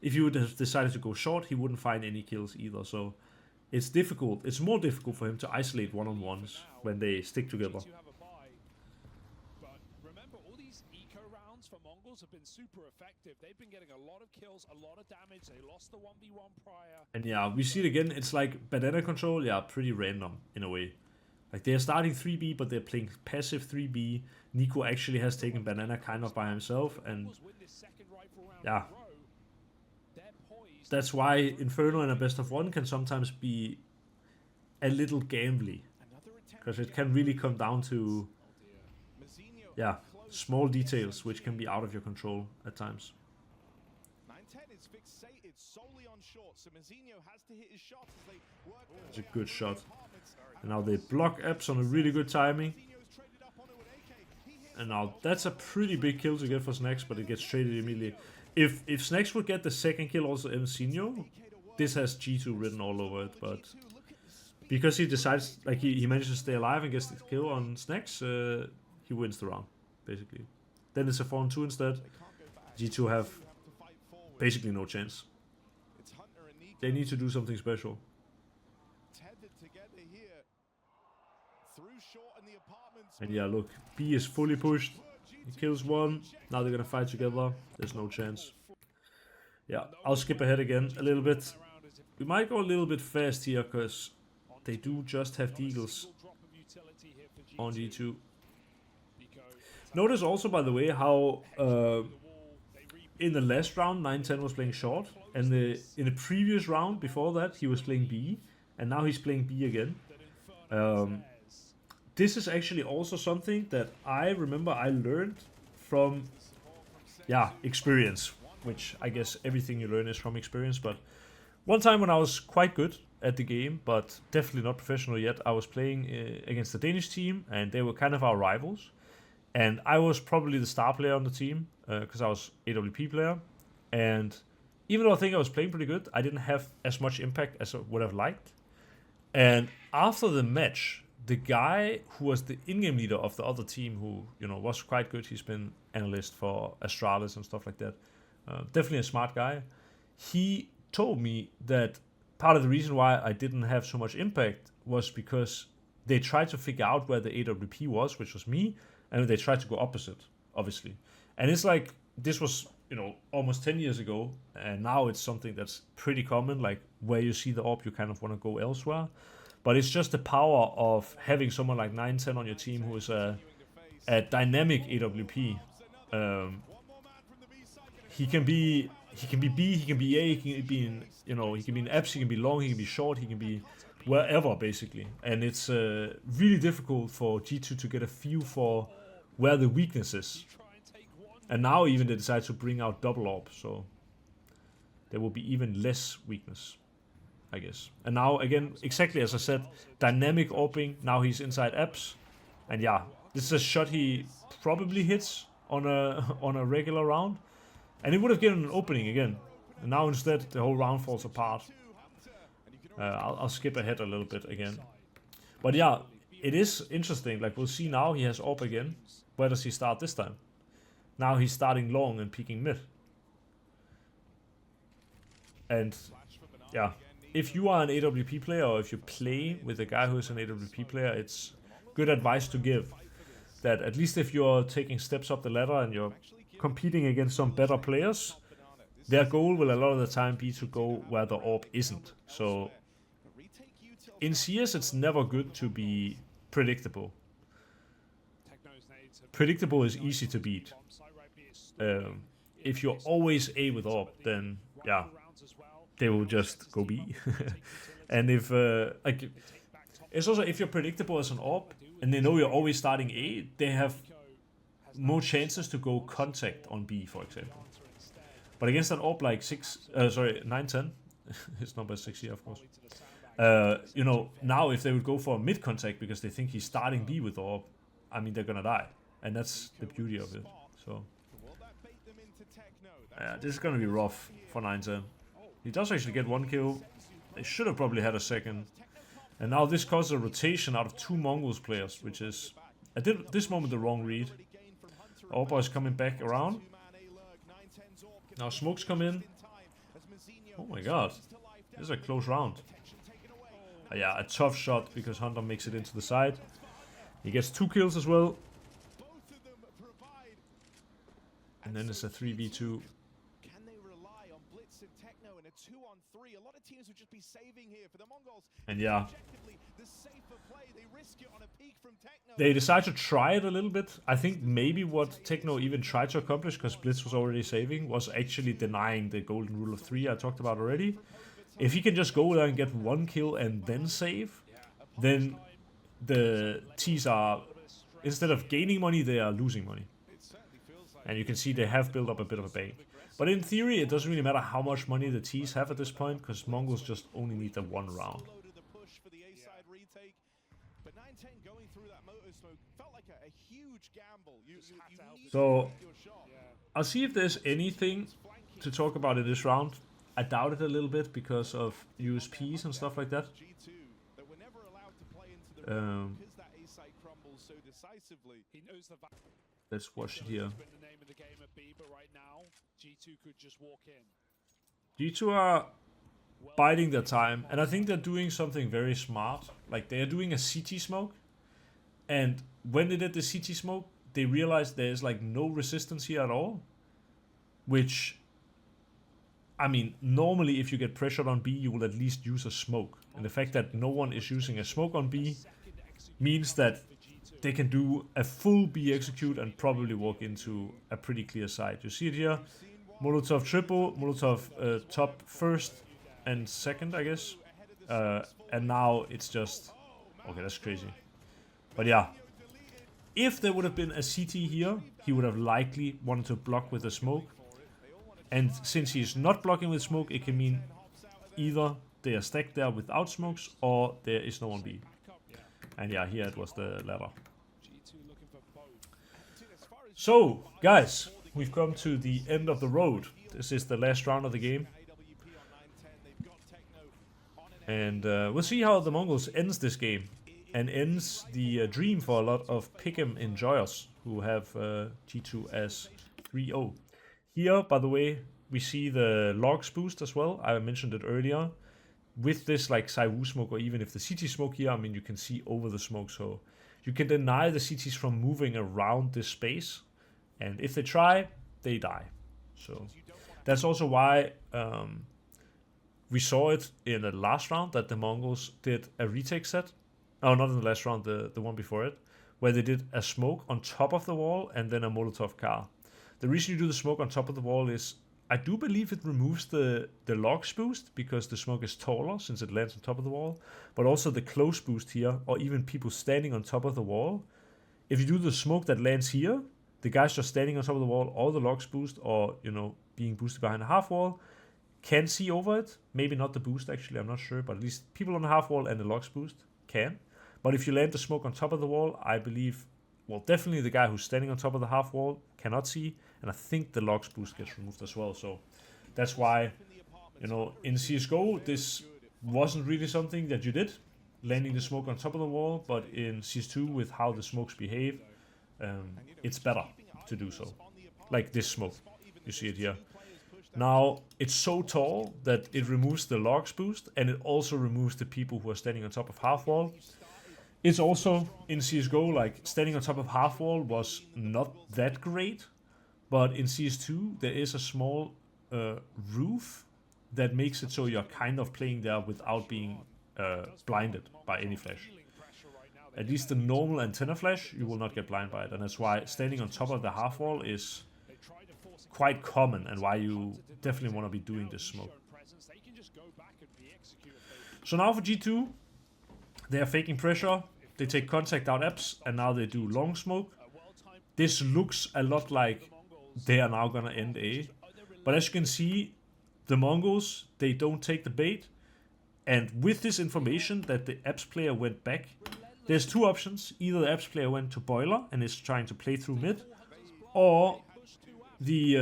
If he would have decided to go short, he wouldn't find any kills either, so it's difficult. It's more difficult for him to isolate one-on-ones when they stick together. Have been super effective. They've been getting a lot of kills, a lot of damage. They lost the 1v1 prior. And yeah, we see it again. It's like banana control, yeah, pretty random in a way. Like, they're starting 3B, but they're playing passive 3B. Nico actually has taken banana kind of by himself, and yeah. That's why Inferno in a best of 1 can sometimes be a little gambly. Because it can really come down to, yeah, small details which can be out of your control at times. It's a good shot. And now they block apps on a really good timing. And now that's a pretty big kill to get for Snacks, but it gets traded immediately. If Snacks would get the second kill also Insigno, this has G2 written all over it, but because he decides, like he manages to stay alive and gets the kill on Snacks, he wins the round, basically. Then it's a 4-on-2 instead. G2 have basically no chance. They need to do something special. And yeah, look, B is fully pushed. He kills one. Now they're gonna fight together. There's no chance. Yeah, I'll skip ahead again a little bit. We might go a little bit fast here, because they do just have Deagles on G2. Notice also, by the way, how in the last round, 910 was playing short. And in the previous round, before that, he was playing B. And now he's playing B again. This is actually also something that I remember I learned from, experience. Which I guess everything you learn is from experience. But one time when I was quite good at the game, but definitely not professional yet, I was playing against the Danish team, and they were kind of our rivals. And I was probably the star player on the team, because I was AWP player. And even though I think I was playing pretty good, I didn't have as much impact as I would have liked. And after the match, the guy who was the in-game leader of the other team, who, you know, was quite good, he's been analyst for Astralis and stuff like that, definitely a smart guy, he told me that part of the reason why I didn't have so much impact was because they tried to figure out where the AWP was, which was me, and they tried to go opposite, obviously. And it's like, this was, you know, almost 10 years ago, and now it's something that's pretty common, like where you see the AWP, you kind of want to go elsewhere. But it's just the power of having someone like 910 on your team who is a dynamic AWP. He can be B, he can be A, he can be in, you know, he can be in apps, he can be long, he can be short, he can be wherever, basically. And it's really difficult for G2 to get a feel for where the weakness is. And now even they decide to bring out double AWP, so there will be even less weakness, I guess. And now, again, exactly as I said, dynamic AWPing, now he's inside apps. And yeah, this is a shot he probably hits on a regular round. And it would have given an opening again. And now instead, the whole round falls apart. I'll skip ahead a little bit again. But yeah, it is interesting. Like, we'll see now, he has AWP again. Where does he start this time? Now he's starting long and peeking mid. And yeah, if you are an AWP player, or if you play with a guy who is an AWP player, it's good advice to give. That at least if you're taking steps up the ladder and you're competing against some better players, their goal will a lot of the time be to go where the AWP isn't. So in CS, it's never good to be predictable. Predictable is easy to beat. If you're always A with AWP, then yeah, they will just go B. And if like, it's also, if you're predictable as an AWP and they know you're always starting A, they have more chances to go contact on B, for example. But against an AWP like 910, his number is 6 here, of course. You know, now if they would go for a mid contact because they think he's starting B with AWP, I mean, they're gonna die. And that's the beauty of it. So yeah, this is gonna be rough for 910. He does actually get one kill. They should have probably had a second. And now this causes a rotation out of 2 Mongols players, which is at this moment the wrong read. Orba is coming back around. Now smokes come in. Oh my god. This is a close round. Yeah, a tough shot because Hunter makes it into the side. He gets 2 kills as well. And then it's a 3v2. And yeah, they decide to try it a little bit. I think maybe what Techno even tried to accomplish, because Blitz was already saving, was actually denying the golden rule of 3 I talked about already. If he can just go there and get 1 kill and then save, then the T's are, instead of gaining money, they are losing money. And you can see they have built up a bit of a bank. But in theory, it doesn't really matter how much money the T's have at this point, because Mongols just only need the 1 round. So, I'll see if there's anything to talk about in this round. I doubt it a little bit because of USPs and stuff like that. Because that A site crumbles so decisively. He knows the Let's watch it here. win the name of the game at B, but right now G2 could just walk in. G2 are biding their time, and I think they're doing something very smart. Like, they are doing a CT smoke, and when they did the CT smoke, they realized there's like no resistance here at all, which, I mean, normally if you get pressured on B, you will at least use a smoke, and the fact that no one is using a smoke on B means that they can do a full B execute and probably walk into a pretty clear side. You see it here, Molotov triple, Molotov top first and second, I guess, and now it's just, okay, that's crazy. But yeah, if there would have been a CT here, he would have likely wanted to block with a smoke, and since he's not blocking with smoke, it can mean either they are stacked there without smokes or there is no one B. And yeah, here it was the latter. So, guys, we've come to the end of the road. This is the last round of the game. And we'll see how the Mongols ends this game. And ends the dream for a lot of pick'em enjoyers who have G2 as 3-0. Here, by the way, we see the logs boost as well. I mentioned it earlier. With this like Saiwu smoke, or even if the CT smoke here, I mean, you can see over the smoke. So you can deny the CTs from moving around this space. And if they try, they die. So that's also why we saw it in the last round that the Mongols did a retake set. Oh, not in the last round, the one before it, where they did a smoke on top of the wall and then a Molotov car. The reason you do the smoke on top of the wall is, I do believe it removes the logs boost because the smoke is taller since it lands on top of the wall, but also the close boost here, or even people standing on top of the wall. If you do the smoke that lands here, the guys just standing on top of the wall, all the logs boost, or, you know, being boosted behind a half wall, can see over it. Maybe not the boost, actually, I'm not sure, but at least people on the half wall and the logs boost can. But if you land the smoke on top of the wall, I believe, well, definitely the guy who's standing on top of the half wall cannot see, and I think the logs boost gets removed as well. So that's why, you know, in CSGO, this wasn't really something that you did, landing the smoke on top of the wall, but in CS2, with how the smokes behave, it's better to do so. Like this smoke, you see it here. Now, it's so tall that it removes the logs boost, and it also removes the people who are standing on top of half wall. It's also, in CSGO, like, standing on top of half wall was not that great, but in CS2, there is a small roof that makes it so you're kind of playing there without being blinded by any flash. At least the normal antenna flash, you will not get blinded by it, and that's why standing on top of the half wall is quite common, and why you definitely want to be doing this smoke. So now for G2, they are faking pressure, they take contact out apps, and now they do long smoke. This looks a lot like they are now gonna end A. But as you can see, the Mongols, they don't take the bait. And with this information that the apps player went back, there's two options. Either the apps player went to boiler and is trying to play through mid, or the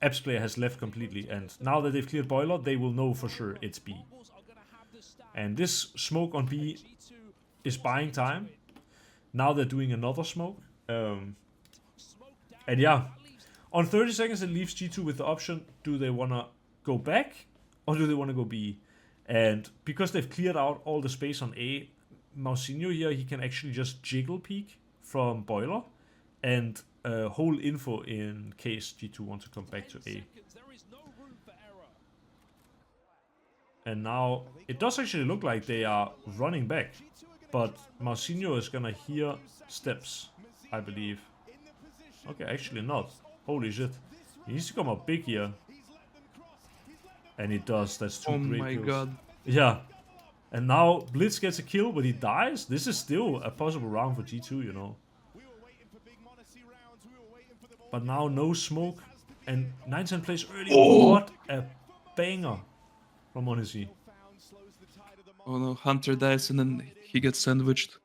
apps player has left completely. And now that they've cleared boiler, they will know for sure it's B. And this smoke on B is buying time. Now they're doing another smoke. And yeah, on 30 seconds it leaves G2 with the option, do they want to go back or do they want to go B? And because they've cleared out all the space on A, Mausinho here, he can actually just jiggle peek from boiler and hold info in case G2 wants to come back to A. And now it does actually look like they are running back, but Mausinho is gonna hear steps, I believe. Okay, actually not. Holy shit. He needs to come up big here. And he does. That's two great kills. Oh my god. Yeah. And now Blitz gets a kill, but he dies. This is still a possible round for G2, you know. But now no smoke. And 910 plays early. Oh. What a banger from Onisy. Oh no, Hunter dies and then he gets sandwiched.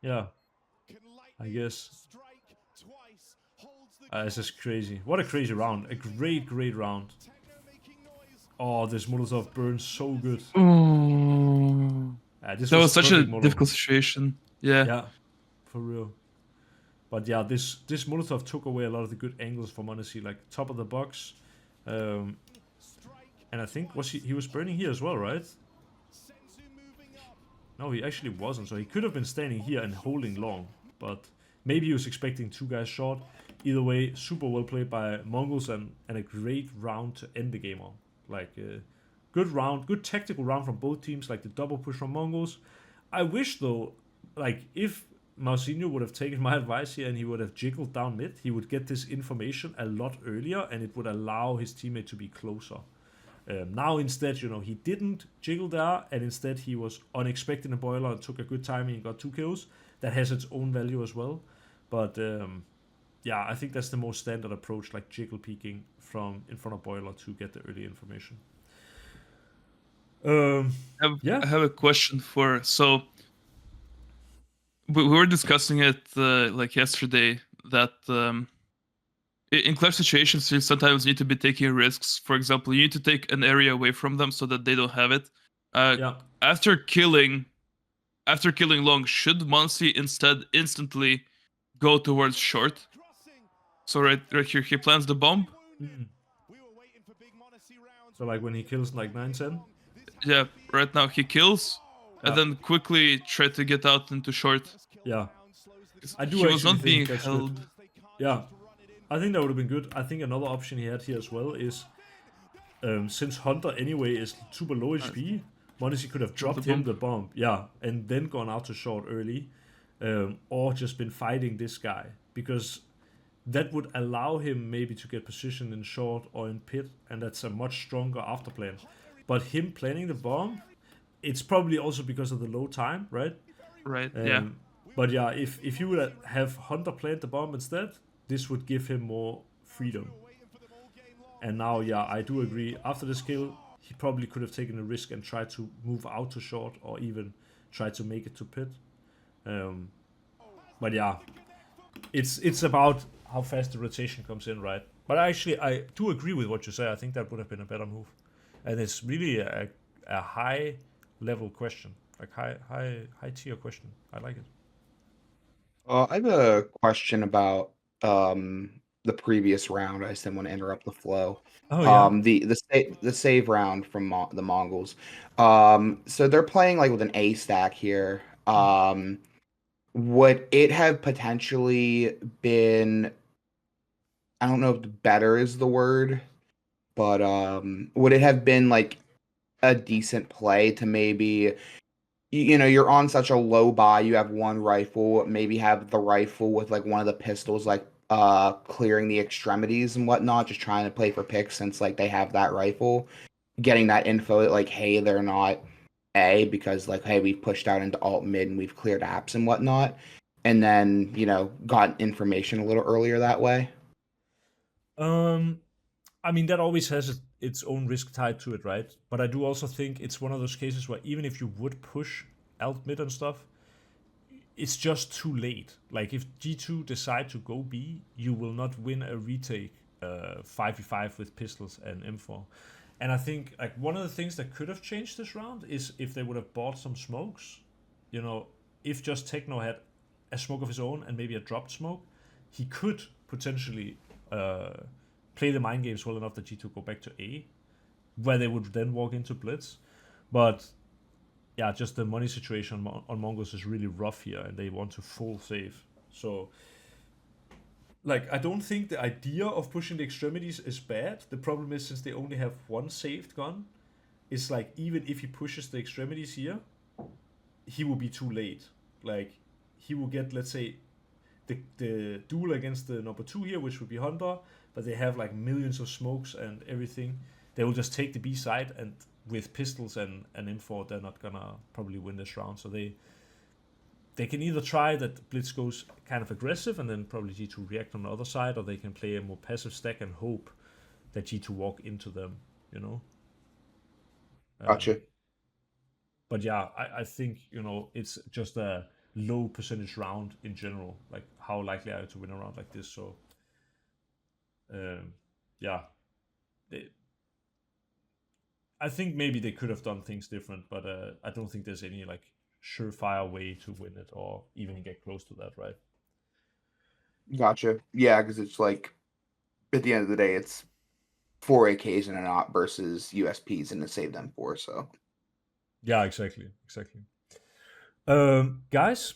Yeah. I guess. This is crazy. What a crazy round. A great, great round. Oh, this Molotov burns so good. This That was such a perfect Molotov. difficult situation. Yeah. Yeah, for real. But yeah, this Molotov took away a lot of the good angles for Monacy, like top of the box. And I think he was burning here as well, right? No, he actually wasn't. So he could have been standing here and holding long, but maybe he was expecting 2 guys short. Either way, super well played by Mongols and a great round to end the game on. Like good round, good tactical round from both teams. Like the double push from Mongols. I wish though, like if Mausinho would have taken my advice here and he would have jiggled down mid, he would get this information a lot earlier and it would allow his teammate to be closer. Now instead, he didn't jiggle there, and instead he was unexpected in boiler and took a good timing and got 2 kills. That has its own value as well. But yeah, I think that's the most standard approach, like jiggle peeking from in front of boiler to get the early information. I have a question so we were discussing it like yesterday that in clutch situations you sometimes need to be taking risks. For example, you need to take an area away from them so that they don't have it. After killing long, should Monsi instead instantly go towards short? So right here he plants the bomb. So like when he kills like 9-10? Yeah, right now he kills and then quickly try to get out into short. Yeah. I do he was not being think held. Good. Yeah. I think that would have been good. I think another option he had here as well is since Hunter anyway is super low HP, Monacy could have dropped him the bomb. Yeah, and then gone out to short early. Or just been fighting this guy. Because that would allow him maybe to get positioned in short or in pit, and that's a much stronger after plan. But him planning the bomb, it's probably also because of the low time, right? Right, yeah. But yeah, if you would have Hunter plant the bomb instead, this would give him more freedom. And now, yeah, I do agree. After this kill, he probably could have taken a risk and tried to move out to short or even try to make it to pit. But yeah, it's about how fast the rotation comes in, right? But actually, I do agree with what you say. I think that would have been a better move. And it's really a high level question, like high tier question. I like it. I have a question about the previous round. I just didn't want to interrupt the flow. Oh yeah. The save round from the Mongols. So they're playing like with an A stack here. Would it have potentially been, I don't know if better is the word, but would it have been like a decent play to maybe, you're on such a low buy, you have one rifle, maybe have the rifle with like one of the pistols like clearing the extremities and whatnot, just trying to play for picks since like they have that rifle, getting that info that like, hey, they're not A, because like, hey, we've pushed out into alt mid and we've cleared apps and whatnot, and then got information a little earlier that way. I mean, that always has its own risk tied to it, right? But I do also think it's one of those cases where even if you would push alt mid and stuff, it's just too late. Like if G2 decide to go B, you will not win a retake 5v5 with pistols and M4. And I think like one of the things that could have changed this round is if they would have bought some smokes. If just Techno had a smoke of his own and maybe a dropped smoke, he could potentially play the mind games well enough that G2 go back to A, where they would then walk into Blitz. But yeah, just the money situation on Mongols is really rough here, and they want to full save. So, like, I don't think the idea of pushing the extremities is bad. The problem is, since they only have one saved gun, it's like, even if he pushes the extremities here, he will be too late. Like, he will get, let's say, the duel against the number 2 here, which would be Hunter, but they have like millions of smokes and everything. They will just take the B side, and with pistols and info, they're not gonna probably win this round. So they can either try that Blitz goes kind of aggressive and then probably G2 react on the other side, or they can play a more passive stack and hope that G2 walk into them, Gotcha. But yeah, I think, it's just a low percentage round in general. Like, how likely are you to win a round like this? So, yeah. I think maybe they could have done things different, but I don't think there's any like surefire way to win it or even get close to that, right? Gotcha. Yeah, because it's like at the end of the day, it's 4 AKs and an op versus USPs and to save them 4. So Yeah, exactly. Guys,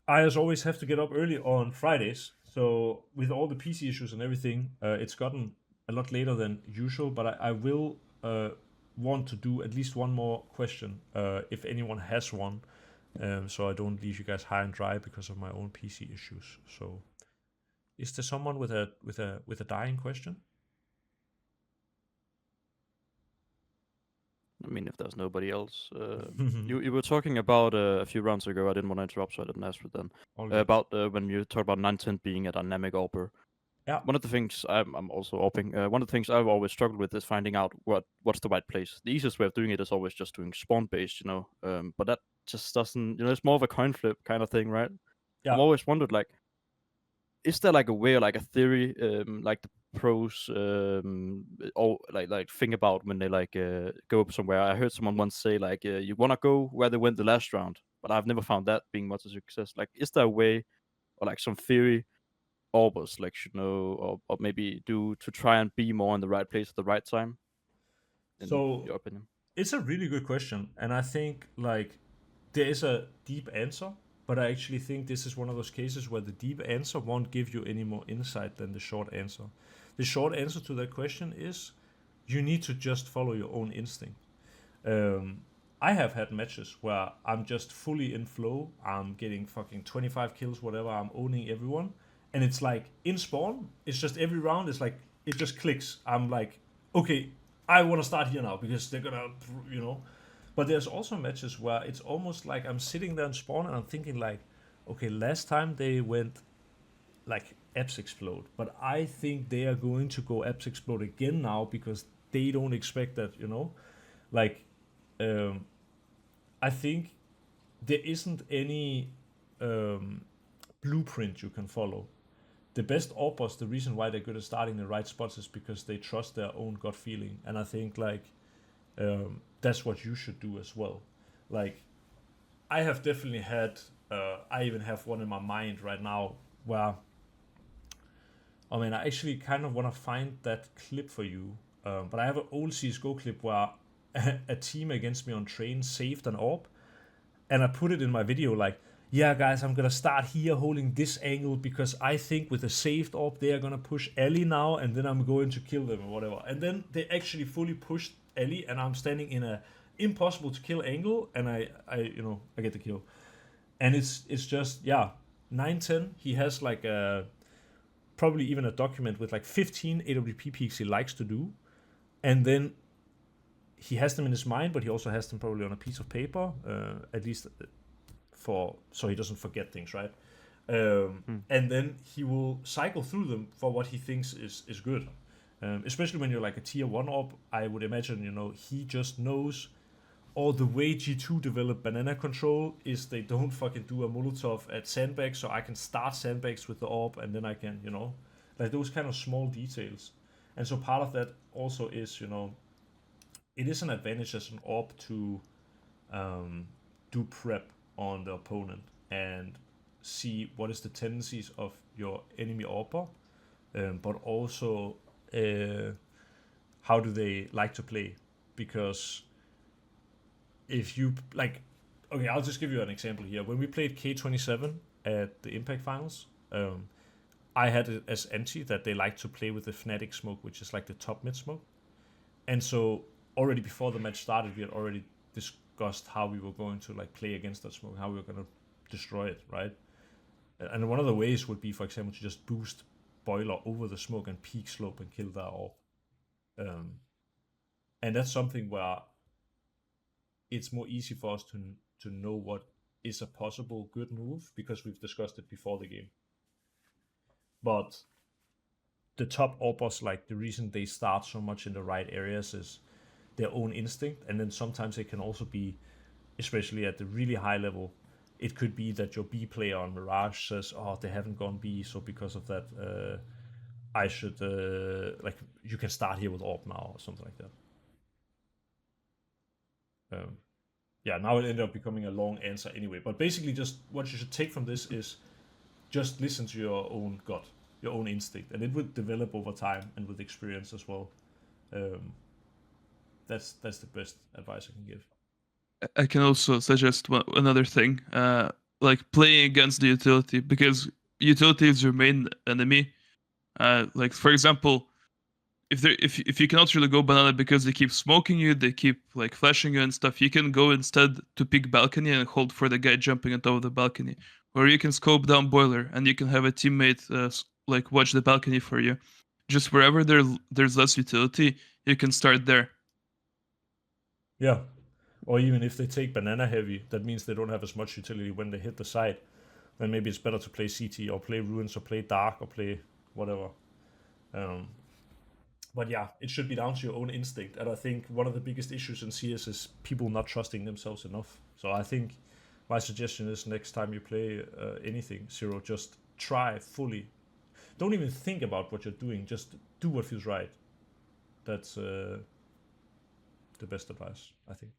I as always have to get up early on Fridays. So with all the PC issues and everything, it's gotten a lot later than usual. But I will want to do at least one more question if anyone has one, so I don't leave you guys high and dry because of my own PC issues. So, is there someone with a dying question? I mean, if there's nobody else, you were talking about a few rounds ago. I didn't want to interrupt, so I didn't ask it then. All good. About when you talked about 910 being a dynamic AWPer. Yeah. One of the things I'm also AWPing. One of the things I've always struggled with is finding out what's the right place. The easiest way of doing it is always just doing spawn based, you know. But that just doesn't, you know, it's more of a coin flip kind of thing, right? Yeah. I've always wondered, like, is there like a way or like a theory, like the pros, or like think about when they like go up somewhere? I heard someone once say like, you want to go where they went the last round, but I've never found that being much of a success. Like, is there a way or like some theory Orbers like should know or maybe do to try and be more in the right place at the right time? In So your opinion, it's a really good question, and I think like there is a deep answer, but I actually think this is one of those cases where the deep answer won't give you any more insight than the short answer. The short answer to that question is you need to just follow your own instinct. I have had matches where I'm just fully in flow. I'm getting fucking 25 kills, whatever. I'm owning everyone. And it's like in spawn, it's just every round, it's like, it just clicks. I'm like, okay, I want to start here now because they're gonna, you know. But there's also matches where it's almost like I'm sitting there in spawn and I'm thinking, like, okay, last time they went like apps explode, but I think they are going to go apps explode again now because they don't expect that, you know. Like, I think there isn't any blueprint you can follow. The best AWPers, the reason why they're good at starting the right spots is because they trust their own gut feeling, and I think like that's what you should do as well. Like, I have definitely had, I even have one in my mind right now where, I mean, I actually kind of want to find that clip for you, but I have an old CSGO clip where a team against me on train saved an AWP, and I put it in my video like, yeah, guys, I'm gonna start here holding this angle because I think with a saved AWP they are gonna push Ellie now, and then I'm going to kill them or whatever. And then they actually fully pushed Ellie, and I'm standing in a impossible to kill angle, and I get the kill. And it's just, yeah, 910. He has like a probably even a document with like 15 AWP peaks he likes to do, and then he has them in his mind, but he also has them probably on a piece of paper, at least for so he doesn't forget things, right? And then he will cycle through them for what he thinks is good. Especially when you're like a tier 1 op, I would imagine, you know, he just knows, or the way G2 developed banana control is they don't fucking do a Molotov at sandbags, so I can start sandbags with the AWP, and then I can, you know, like those kind of small details. And so part of that also is, you know, it is an advantage as an AWP to do prep on the opponent and see what is the tendencies of your enemy AWPer, but also how do they like to play. Because if you like, okay, I'll just give you an example here. When we played K27 at the Impact Finals, I had it as anti that they like to play with the Fnatic smoke, which is like the top mid smoke. And so already before the match started, we had already discussed how we were going to like play against that smoke, how we were going to destroy it, right? And one of the ways would be, for example, to just boost Boiler over the smoke and peak slope and kill that off. And that's something where it's more easy for us to know what is a possible good move because we've discussed it before the game. But the top AWPers, like the reason they start so much in the right areas is their own instinct, and then sometimes it can also be, especially at the really high level, it could be that your B player on Mirage says, oh, they haven't gone B, so because of that, I should, like, you can start here with AWP now, or something like that. Yeah, now it ended up becoming a long answer anyway. But basically, just what you should take from this is just listen to your own gut, your own instinct, and it would develop over time and with experience as well. That's the best advice I can give. I can also suggest another thing, like playing against the utility, because utility is your main enemy. Like for example, if you cannot really go banana because they keep smoking you, they keep like flashing you and stuff, you can go instead to pick balcony and hold for the guy jumping on top of the balcony, or you can scope down boiler and you can have a teammate like watch the balcony for you. Just wherever there's less utility, you can start there. Yeah. Or even if they take banana heavy, that means they don't have as much utility when they hit the side. Then maybe it's better to play CT or play ruins or play dark or play whatever. But yeah, it should be down to your own instinct. And I think one of the biggest issues in CS is people not trusting themselves enough. So I think my suggestion is next time you play anything, Zero, just try fully. Don't even think about what you're doing. Just do what feels right. That's the best advice, I think.